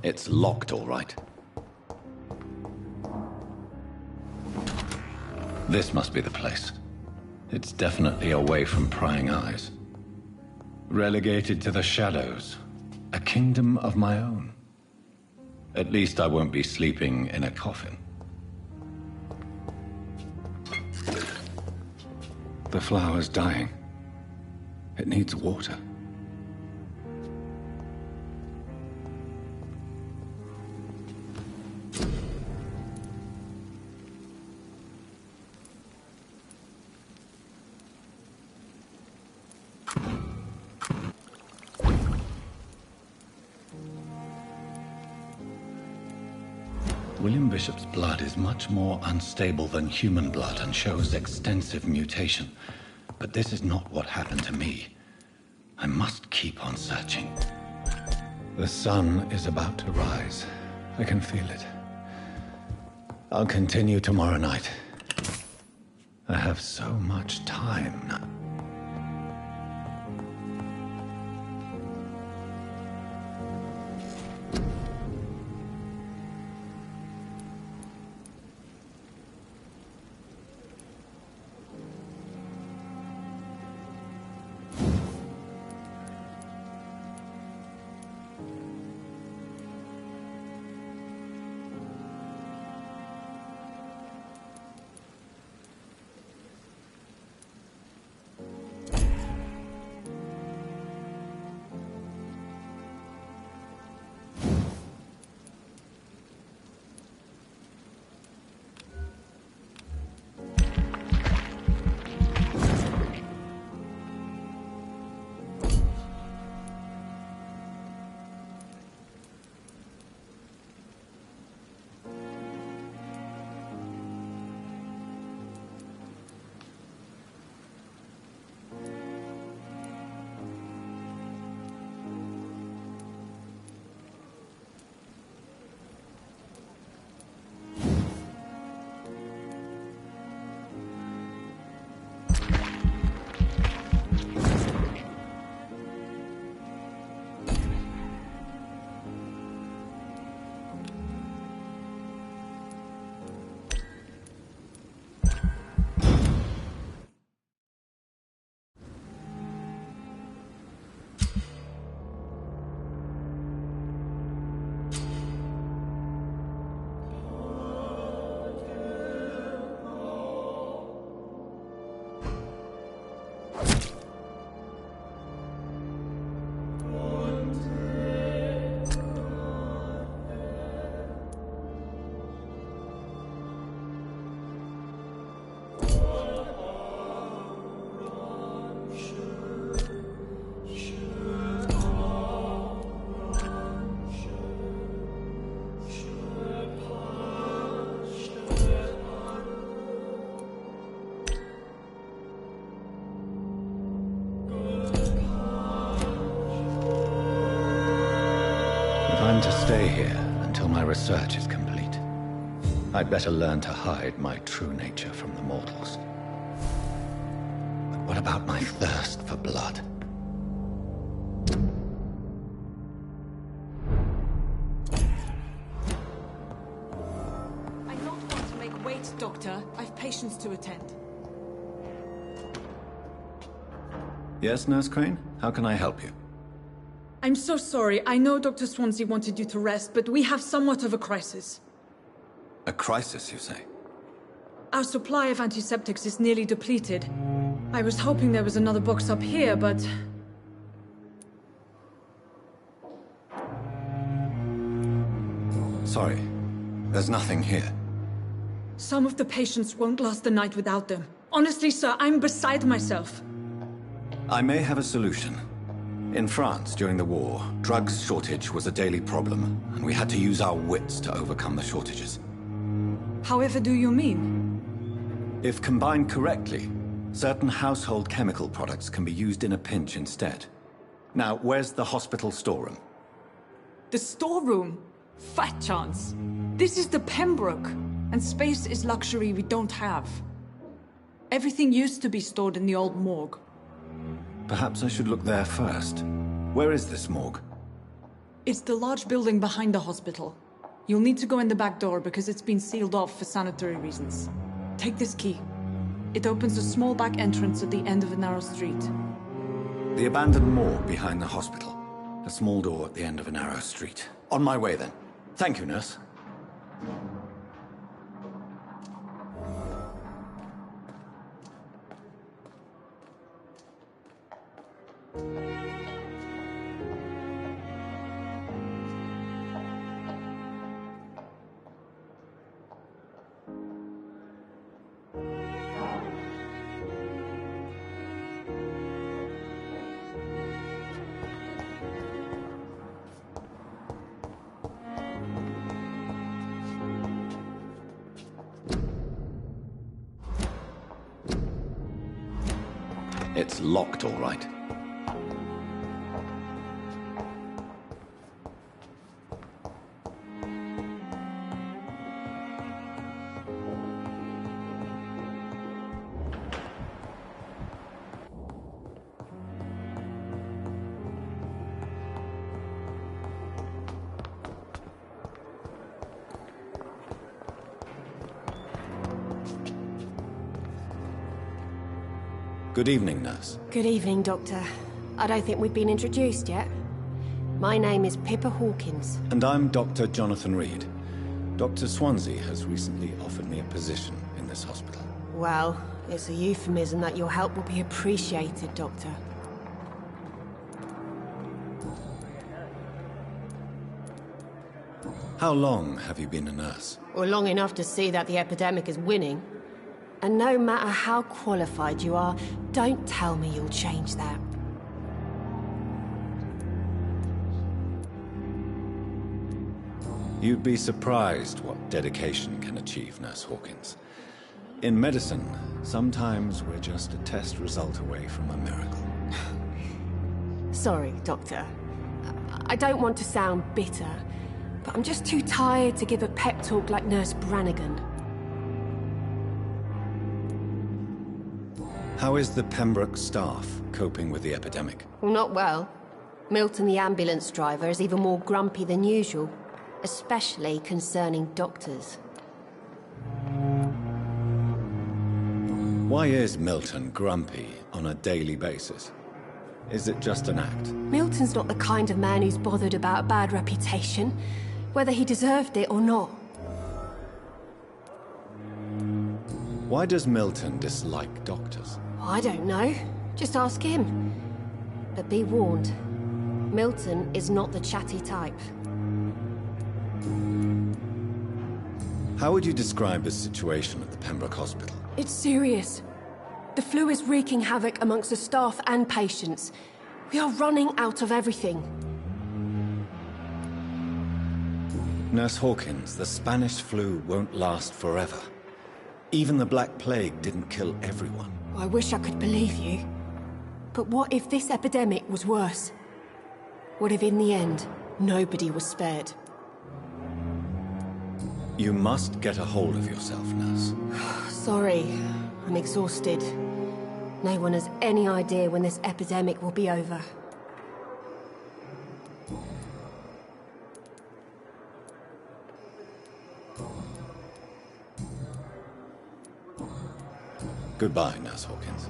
It's locked, all right. This must be the place. It's definitely away from prying eyes. Relegated to the shadows. A kingdom of my own. At least I won't be sleeping in a coffin. The flower's dying. It needs water. William Bishop's blood is much more unstable than human blood and shows extensive mutation. But this is not what happened to me. I must keep on searching. The sun is about to rise. I can feel it. I'll continue tomorrow night. I have so much time now. To stay here until my research is complete. I'd better learn to hide my true nature from the mortals. But what about my thirst for blood? I don't want to make wait, Doctor. I've patients to attend. Yes, Nurse Crane? How can I help you? I'm so sorry. I know Dr. Swansea wanted you to rest, but we have somewhat of a crisis. A crisis, you say? Our supply of antiseptics is nearly depleted. I was hoping there was another box up here, but... Sorry. There's nothing here. Some of the patients won't last the night without them. Honestly, sir, I'm beside myself. I may have a solution. In France, during the war, drugs shortage was a daily problem, and we had to use our wits to overcome the shortages. However do you mean? If combined correctly, certain household chemical products can be used in a pinch instead. Now, where's the hospital storeroom? The storeroom? Fat chance. This is the Pembroke, and space is luxury we don't have. Everything used to be stored in the old morgue. Perhaps I should look there first. Where is this morgue? It's the large building behind the hospital. You'll need to go in the back door because it's been sealed off for sanitary reasons. Take this key. It opens a small back entrance at the end of a narrow street. The abandoned morgue behind the hospital. A small door at the end of a narrow street. On my way then. Thank you, nurse. It's locked, all right. Good evening, nurse. Good evening, Doctor. I don't think we've been introduced yet. My name is Pippa Hawkins. And I'm Dr. Jonathan Reed. Dr. Swansea has recently offered me a position in this hospital. Well, it's a euphemism that your help will be appreciated, Doctor. How long have you been a nurse? Well, long enough to see that the epidemic is winning. And no matter how qualified you are, don't tell me you'll change that. You'd be surprised what dedication can achieve, Nurse Hawkins. In medicine, sometimes we're just a test result away from a miracle. Sorry, Doctor. I don't want to sound bitter, but I'm just too tired to give a pep talk like Nurse Branigan. How is the Pembroke staff coping with the epidemic? Well, not well. Milton, the ambulance driver, is even more grumpy than usual, especially concerning doctors. Why is Milton grumpy on a daily basis? Is it just an act? Milton's not the kind of man who's bothered about a bad reputation, whether he deserved it or not. Why does Milton dislike doctors? I don't know. Just ask him. But be warned, Milton is not the chatty type. How would you describe the situation at the Pembroke Hospital? It's serious. The flu is wreaking havoc amongst the staff and patients. We are running out of everything. Nurse Hawkins, the Spanish flu won't last forever. Even the Black Plague didn't kill everyone. I wish I could believe you. But what if this epidemic was worse? What if in the end, nobody was spared? You must get a hold of yourself, nurse. Sorry, I'm exhausted. No one has any idea when this epidemic will be over. Goodbye, Nurse Hawkins.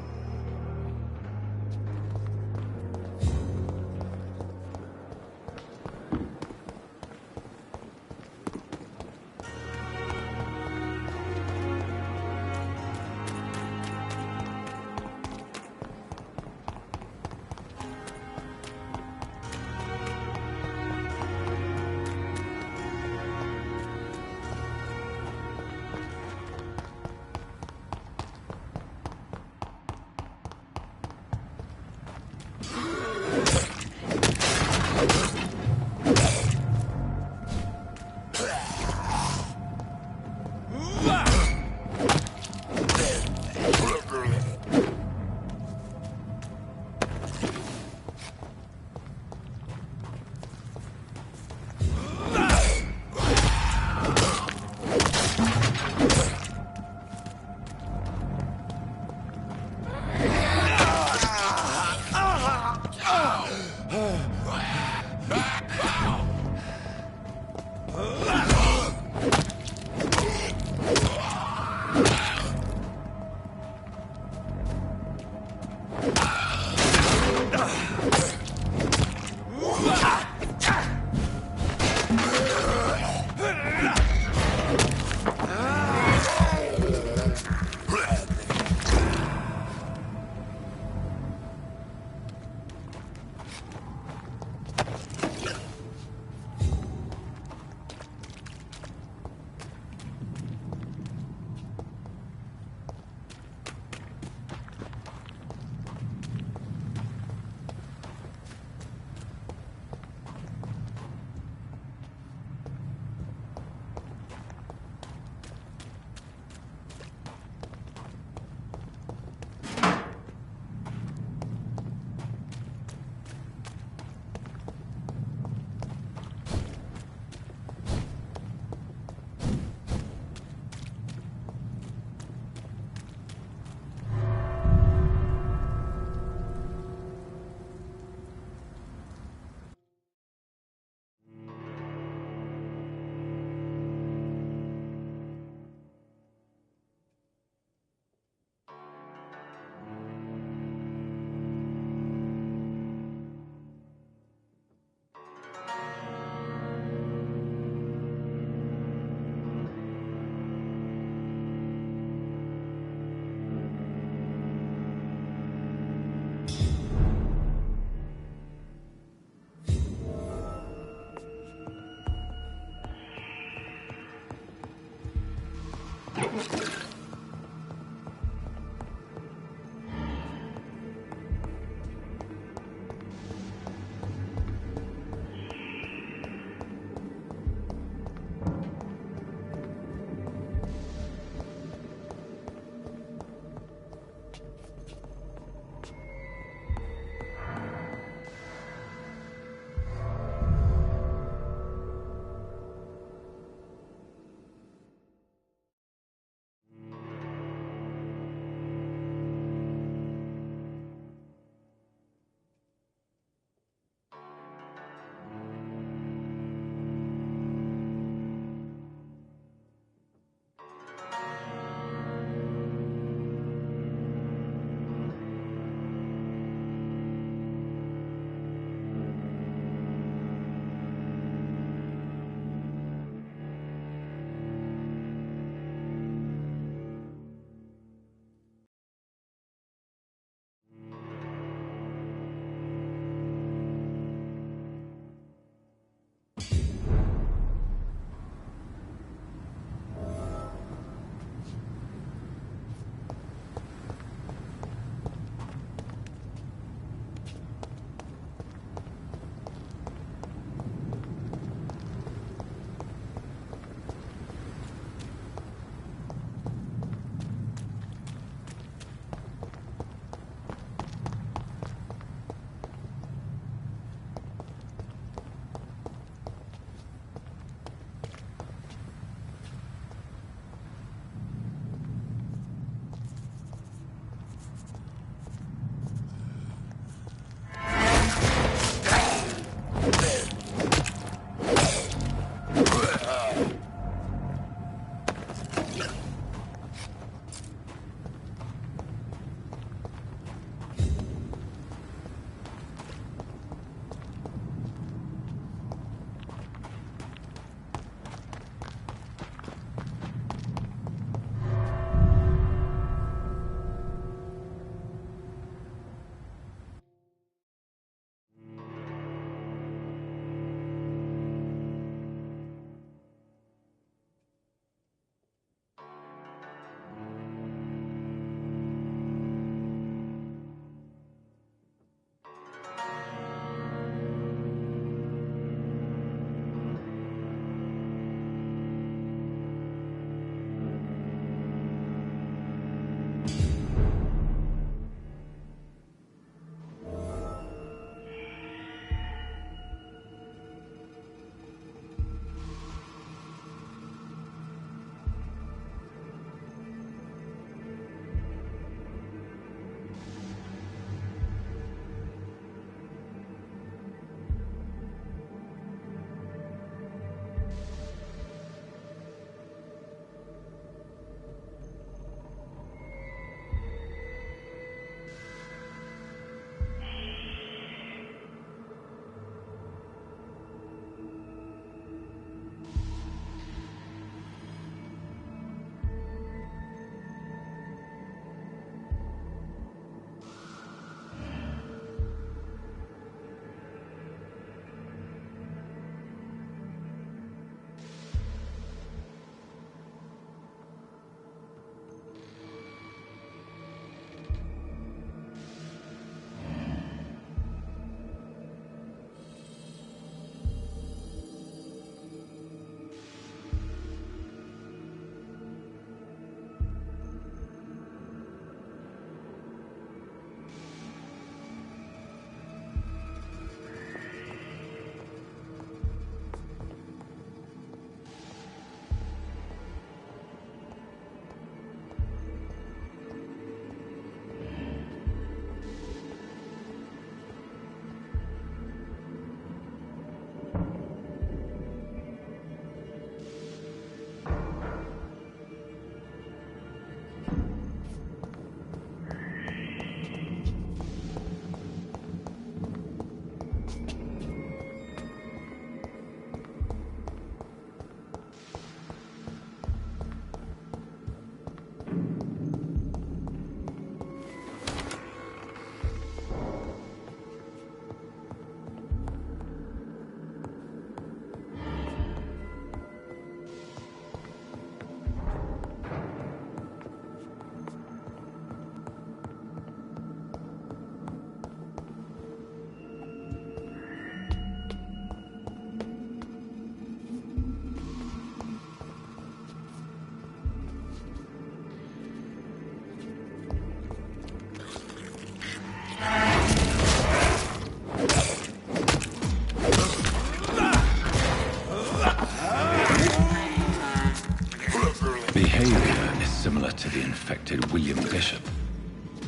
Behavior is similar to the infected William Bishop.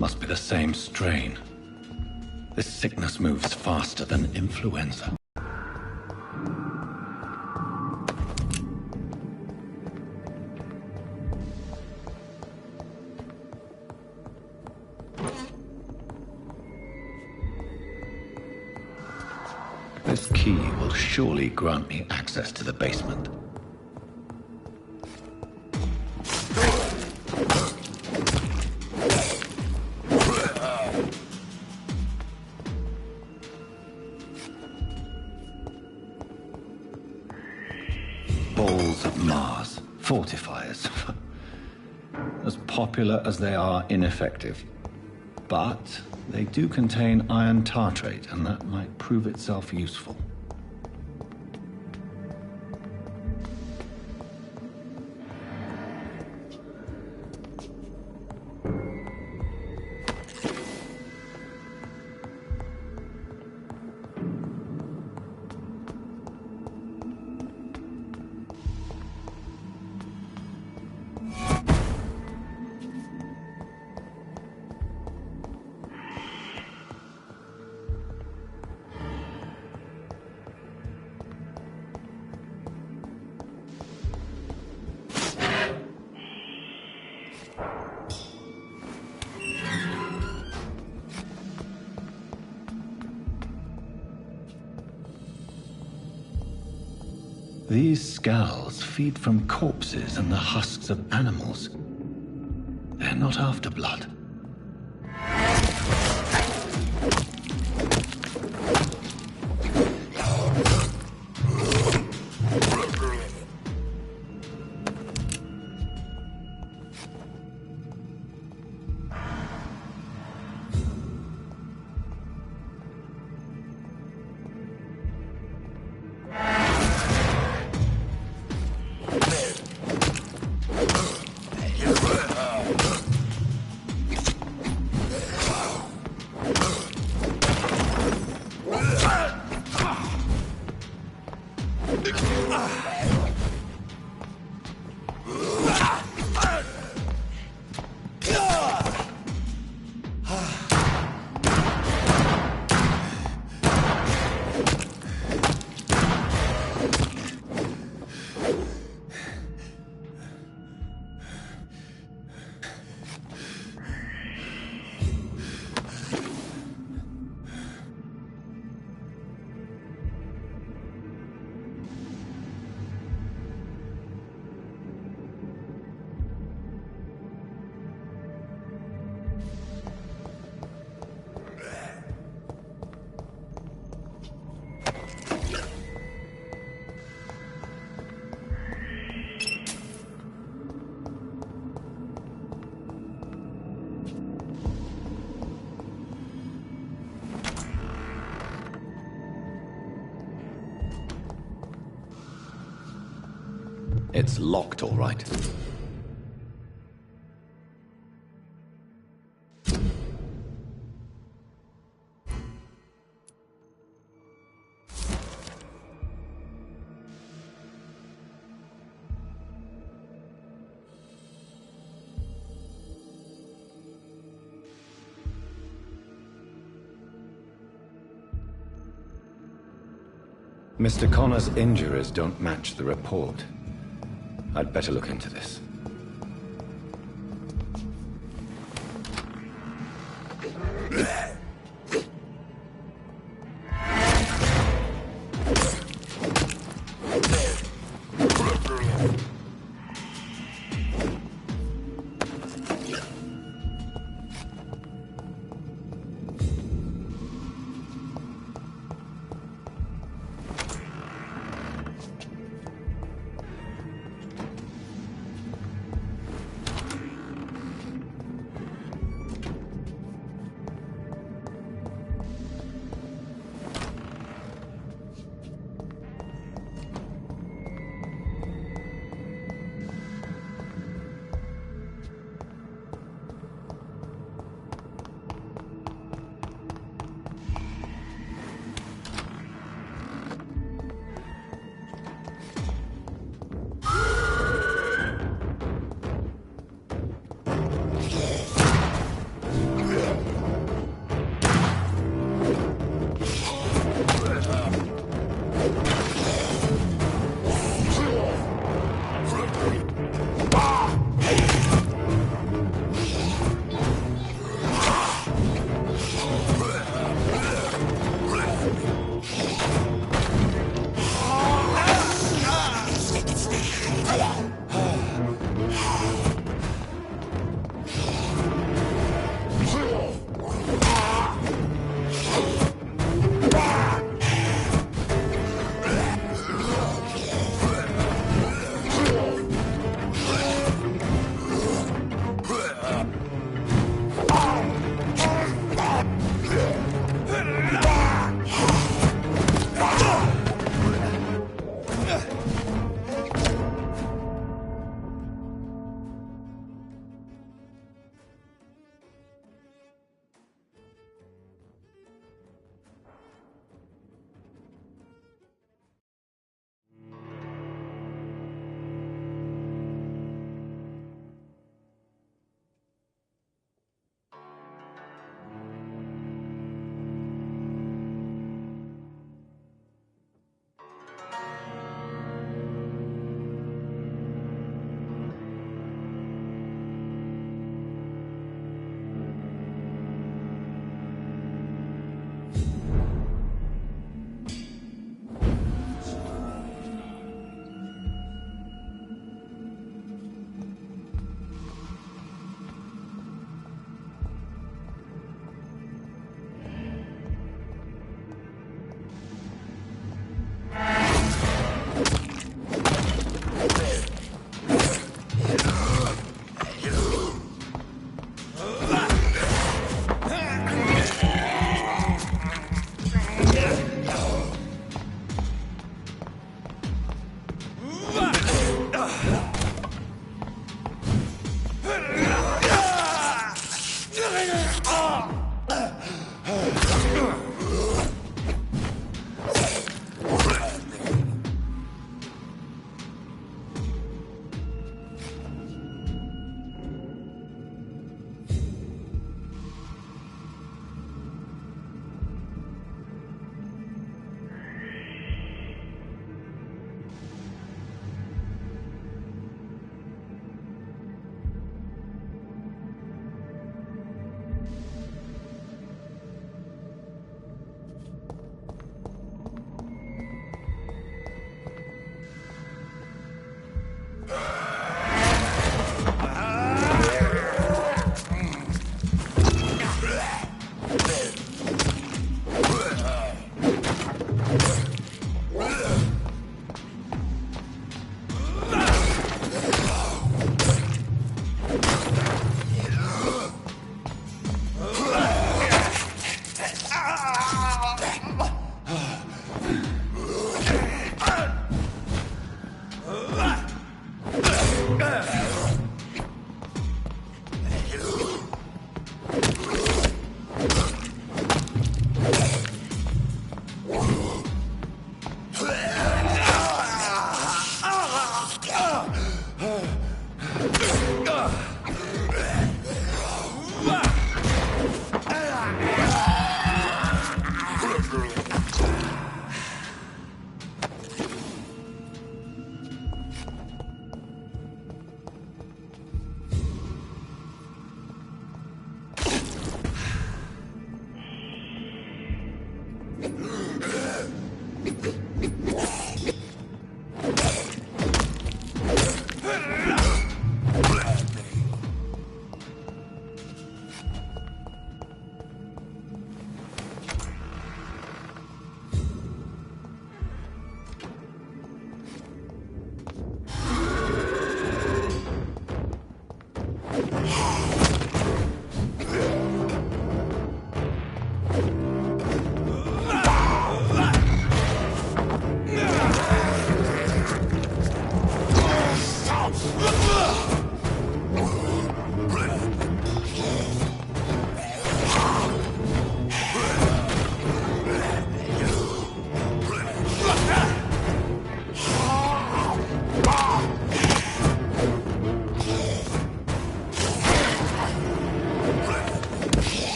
Must be the same strain. This sickness moves faster than influenza. This key will surely grant me access to the basement. Balls of Mars, fortifiers. As popular as they are ineffective. But they do contain iron tartrate, and that might prove itself useful. These scowls feed from corpses and the husks of animals. They're not after blood. It's locked, all right. Mr. Connor's injuries don't match the report. I'd better look into this.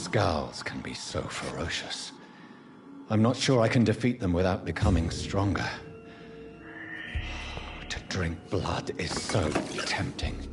Skulls can be so ferocious. I'm not sure I can defeat them without becoming stronger. To drink blood is so tempting.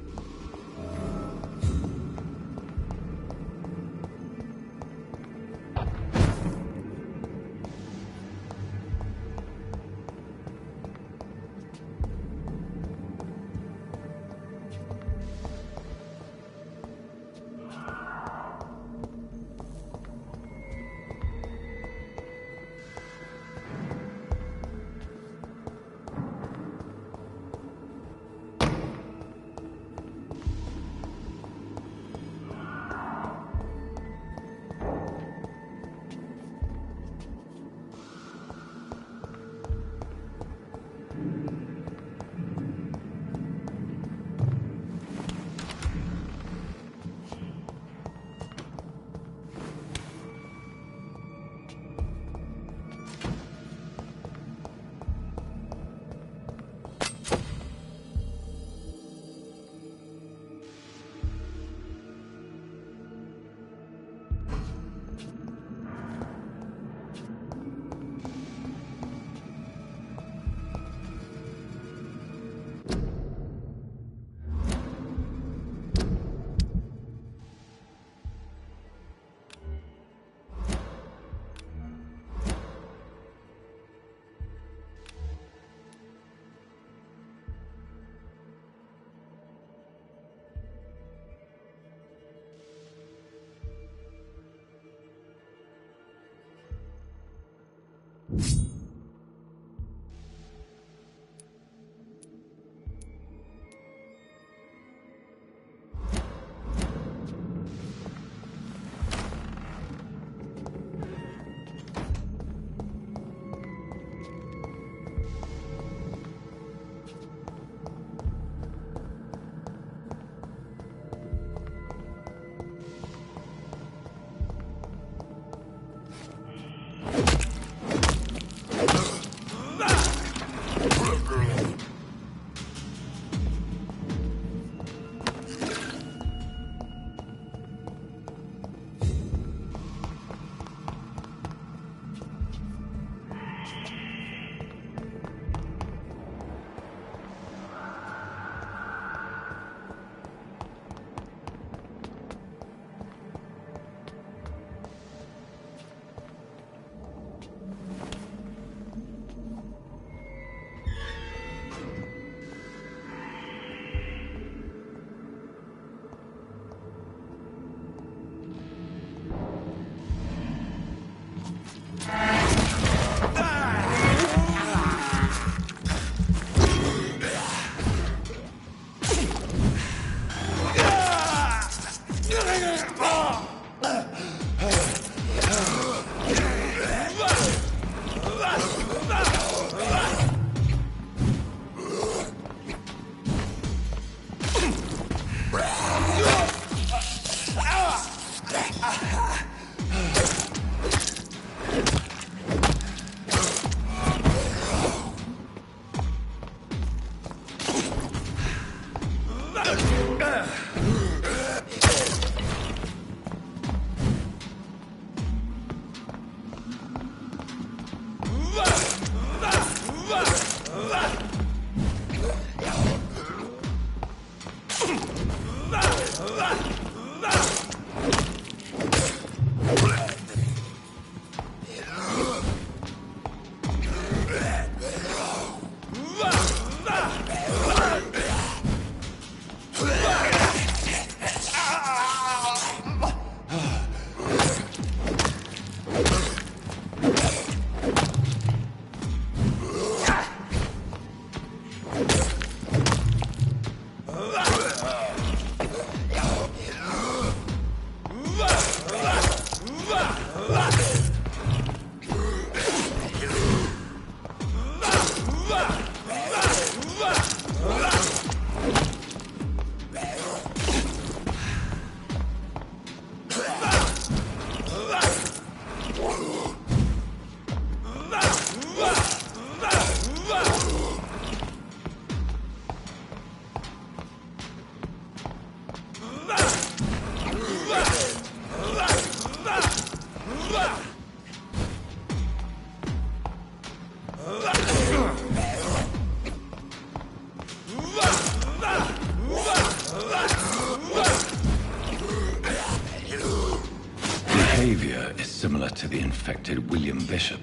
behavior is similar to the infected William Bishop.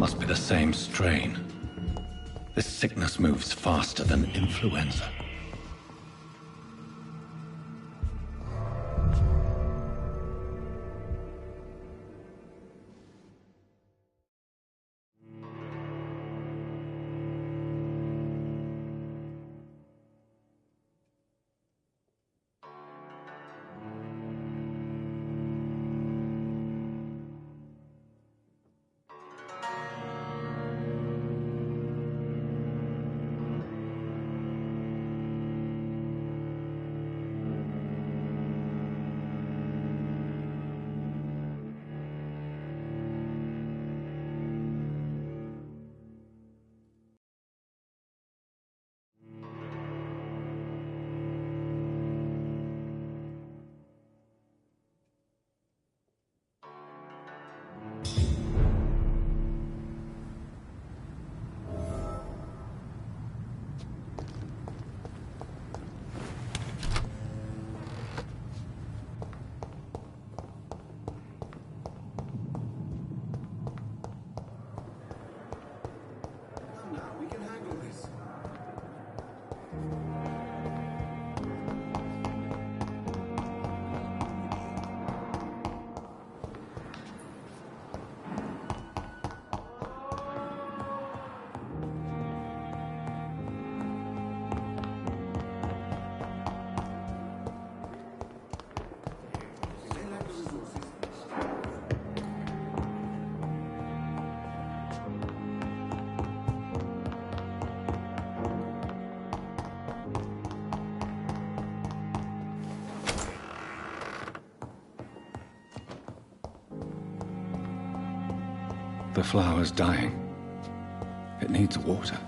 Must be the same strain. This sickness moves faster than influenza. The flower's dying. It needs water.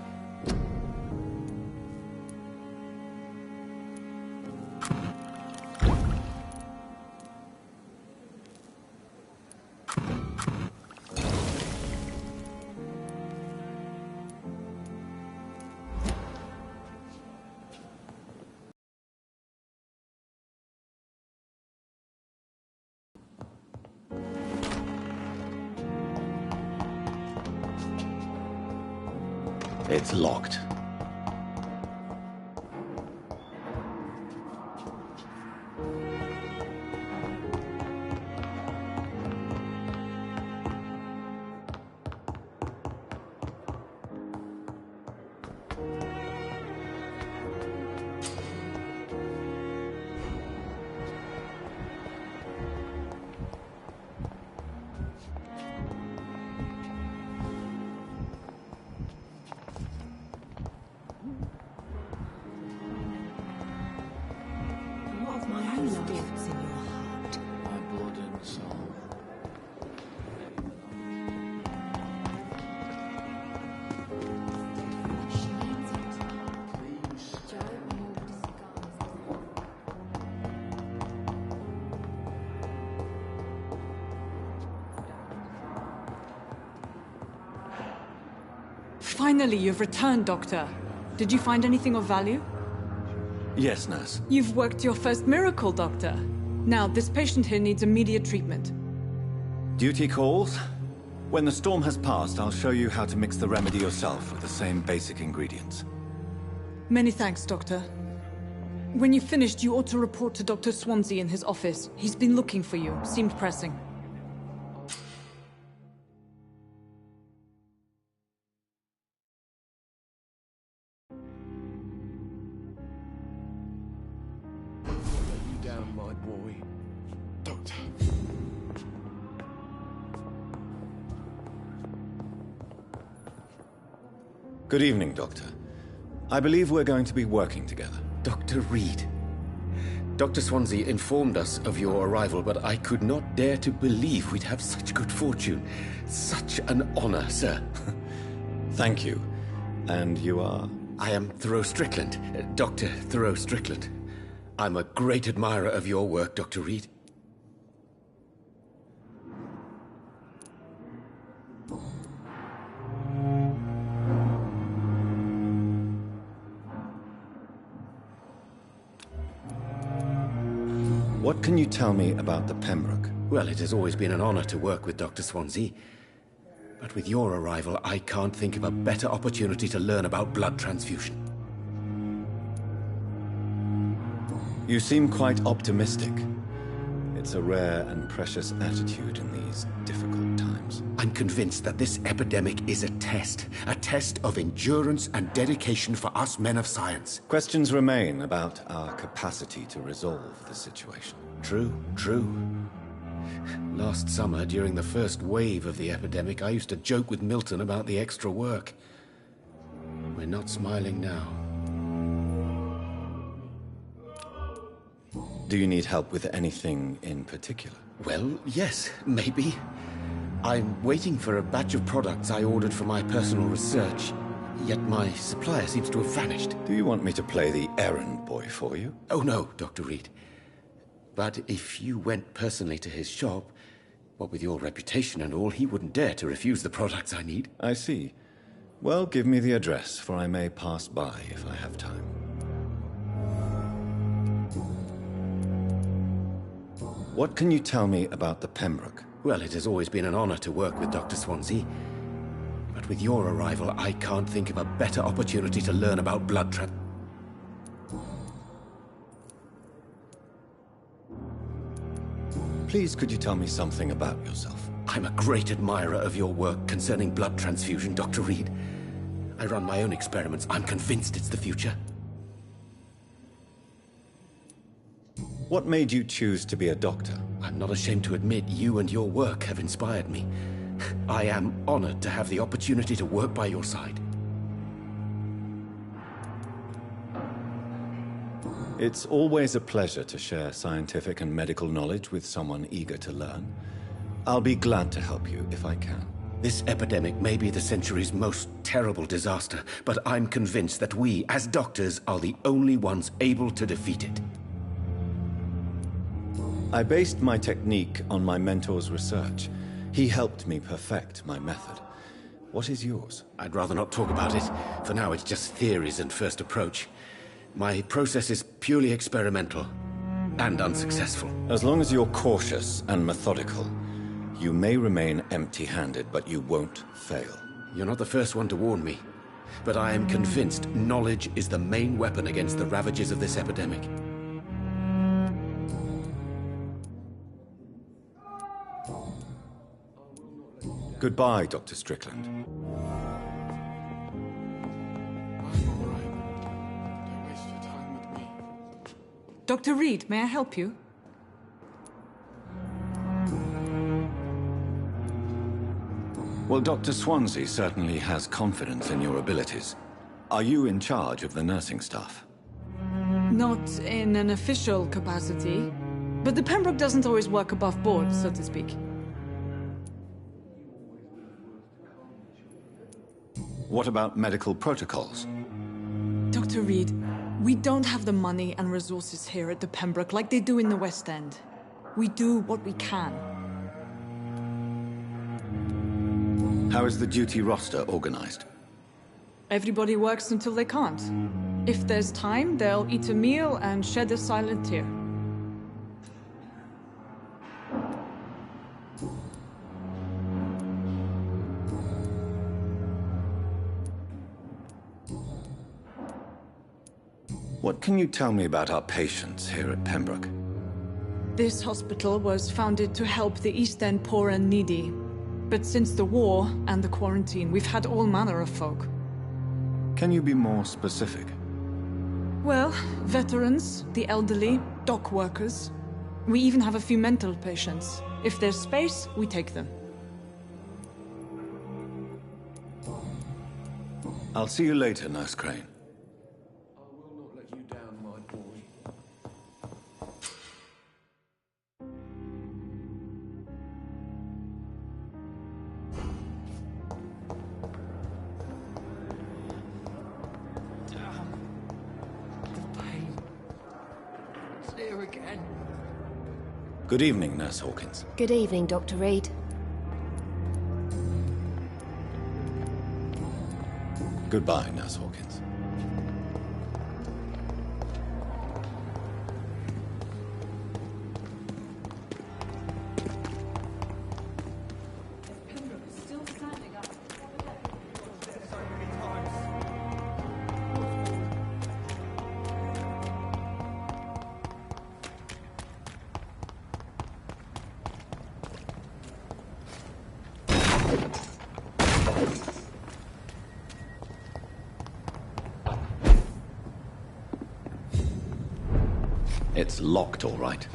It's locked. Finally, you've returned, Doctor. Did you find anything of value? Yes, nurse. You've worked your first miracle, Doctor. Now, this patient here needs immediate treatment. Duty calls. When the storm has passed, I'll show you how to mix the remedy yourself with the same basic ingredients. Many thanks, Doctor. When you've finished, you ought to report to Dr. Swansea in his office. He's been looking for you. Seemed pressing. Down, my boy. Doctor. Good evening, Doctor. I believe we're going to be working together. Dr. Reed. Dr. Swansea informed us of your arrival, but I could not dare to believe we'd have such good fortune. Such an honor, sir. Thank you. And you are? I am Thoreau Strickland, Dr. Thoreau Strickland. I'm a great admirer of your work, Dr. Reed. What can you tell me about the Pembroke? Well, it has always been an honor to work with Dr. Swansea. But with your arrival, I can't think of a better opportunity to learn about blood transfusion. You seem quite optimistic. It's a rare and precious attitude in these difficult times. I'm convinced that this epidemic is a test of endurance and dedication for us men of science. Questions remain about our capacity to resolve the situation. True. Last summer, during the first wave of the epidemic, I used to joke with Milton about the extra work. We're not smiling now. Do you need help with anything in particular? Well, yes, maybe. I'm waiting for a batch of products I ordered for my personal research, yet my supplier seems to have vanished. Do you want me to play the errand boy for you? Oh no, Dr. Reed. But if you went personally to his shop, what with your reputation and all, he wouldn't dare to refuse the products I need. I see. Well, give me the address, for I may pass by if I have time. What can you tell me about the Pembroke? Well, it has always been an honor to work with Dr. Swansea. But with your arrival, I can't think of a better opportunity to learn about blood transfusion. Please, could you tell me something about yourself? I'm a great admirer of your work concerning blood transfusion, Dr. Reed. I run my own experiments. I'm convinced it's the future. What made you choose to be a doctor? I'm not ashamed to admit you and your work have inspired me. I am honored to have the opportunity to work by your side. It's always a pleasure to share scientific and medical knowledge with someone eager to learn. I'll be glad to help you if I can. This epidemic may be the century's most terrible disaster, but I'm convinced that we, as doctors, are the only ones able to defeat it. I based my technique on my mentor's research. He helped me perfect my method. What is yours? I'd rather not talk about it. For now, it's just theories and first approach. My process is purely experimental and unsuccessful. As long as you're cautious and methodical, you may remain empty-handed, but you won't fail. You're not the first one to warn me, but I am convinced knowledge is the main weapon against the ravages of this epidemic. Goodbye, Dr. Strickland. Dr. Reed, may I help you? Well, Dr. Swansea certainly has confidence in your abilities. Are you in charge of the nursing staff? Not in an official capacity, but the Pembroke doesn't always work above board, so to speak. What about medical protocols? Dr. Reed, we don't have the money and resources here at the Pembroke like they do in the West End. We do what we can. How is the duty roster organized? Everybody works until they can't. If there's time, they'll eat a meal and shed a silent tear. What can you tell me about our patients here at Pembroke? This hospital was founded to help the East End poor and needy. But since the war and the quarantine, we've had all manner of folk. Can you be more specific? Well, veterans, the elderly, dock workers. We even have a few mental patients. If there's space, we take them. I'll see you later, Nurse Crane. Good evening, Nurse Hawkins. Good evening, Dr. Reed. Goodbye, Nurse Hawkins. It's locked, all right.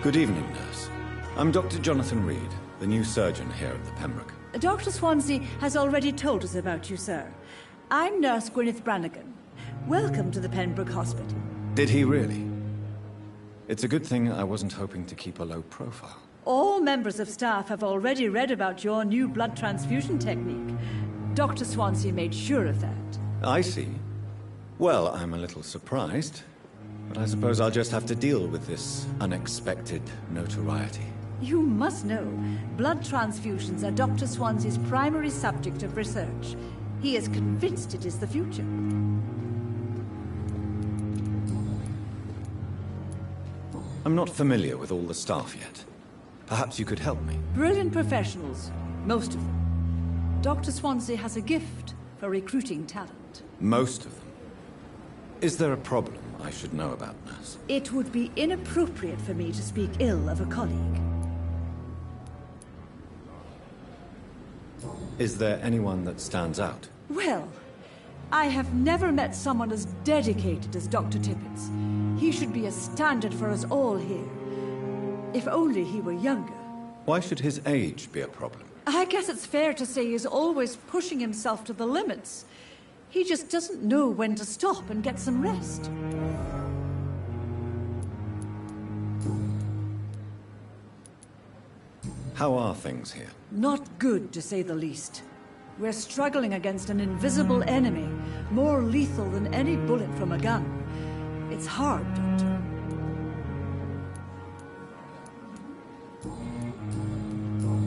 Good evening, nurse. I'm Dr. Jonathan Reed, the new surgeon here at the Pembroke. Dr. Swansea has already told us about you, sir. I'm Nurse Gwyneth Branigan. Welcome to the Pembroke Hospital. Did he really? It's a good thing I wasn't hoping to keep a low profile. All members of staff have already read about your new blood transfusion technique. Dr. Swansea made sure of that. I see. Well, I'm a little surprised, but I suppose I'll just have to deal with this unexpected notoriety. You must know, blood transfusions are Dr. Swansea's primary subject of research. He is convinced it is the future. I'm not familiar with all the staff yet. Perhaps you could help me. Brilliant professionals, most of them. Dr. Swansea has a gift for recruiting talent. Most of them? Is there a problem I should know about, nurse? It would be inappropriate for me to speak ill of a colleague. Is there anyone that stands out? Well, I have never met someone as dedicated as Dr. Tippett's. He should be a standard for us all here. If only he were younger. Why should his age be a problem? I guess it's fair to say he's always pushing himself to the limits. He just doesn't know when to stop and get some rest. How are things here? Not good, to say the least. We're struggling against an invisible enemy, more lethal than any bullet from a gun. It's hard, Doctor.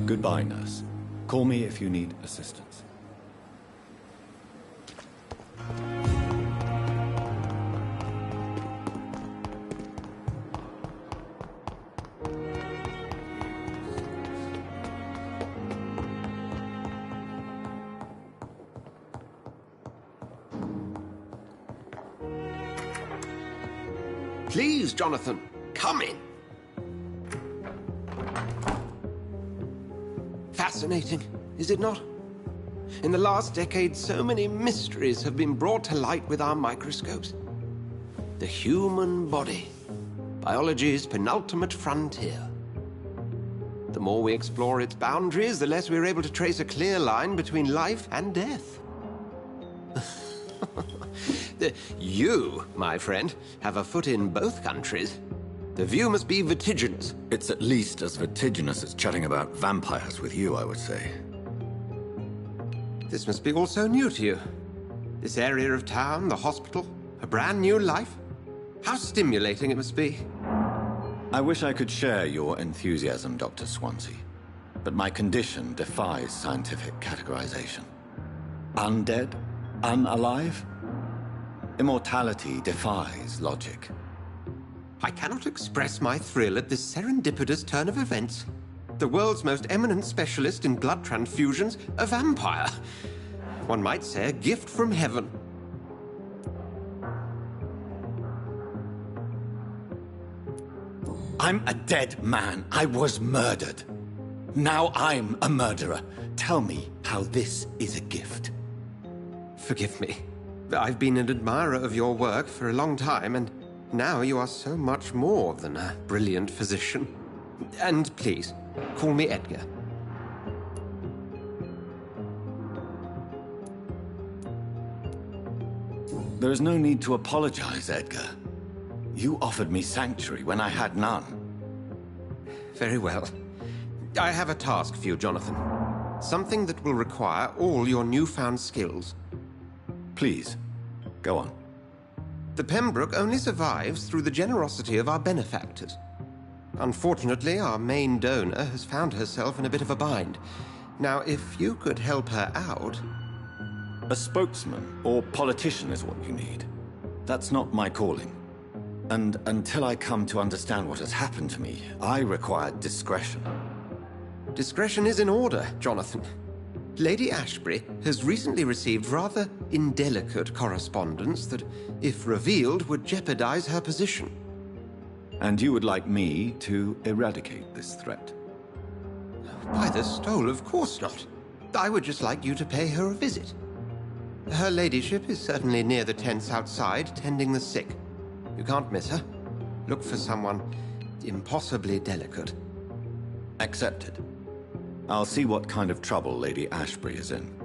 Goodbye, nurse. Call me if you need assistance. Please, Jonathan, come in. Fascinating, is it not? In the last decade, so many mysteries have been brought to light with our microscopes. The human body, biology's penultimate frontier. The more we explore its boundaries, the less we're able to trace a clear line between life and death. You, my friend, have a foot in both countries. The view must be vertiginous. It's at least as vertiginous as chatting about vampires with you, I would say. This must be all so new to you. This area of town, the hospital, a brand new life. How stimulating it must be. I wish I could share your enthusiasm, Dr. Swansea, but my condition defies scientific categorization. Undead? Unalive? Immortality defies logic. I cannot express my thrill at this serendipitous turn of events. The world's most eminent specialist in blood transfusions, a vampire. One might say a gift from heaven. I'm a dead man. I was murdered. Now I'm a murderer. Tell me how this is a gift. Forgive me. I've been an admirer of your work for a long time, and now you are so much more than a brilliant physician. And please, call me Edgar. There is no need to apologize, Edgar. You offered me sanctuary when I had none. Very well. I have a task for you, Jonathan. Something that will require all your newfound skills. Please, go on. The Pembroke only survives through the generosity of our benefactors. Unfortunately, our main donor has found herself in a bit of a bind. Now, if you could help her out... A spokesman or politician is what you need. That's not my calling. And until I come to understand what has happened to me, I require discretion. Discretion is in order, Jonathan. Lady Ashbury has recently received rather indelicate correspondence that, if revealed, would jeopardize her position. And you would like me to eradicate this threat? By the stole, of course not. I would just like you to pay her a visit. Her ladyship is certainly near the tents outside, tending the sick. You can't miss her. Look for someone impossibly delicate. Accepted. I'll see what kind of trouble Lady Ashbury is in.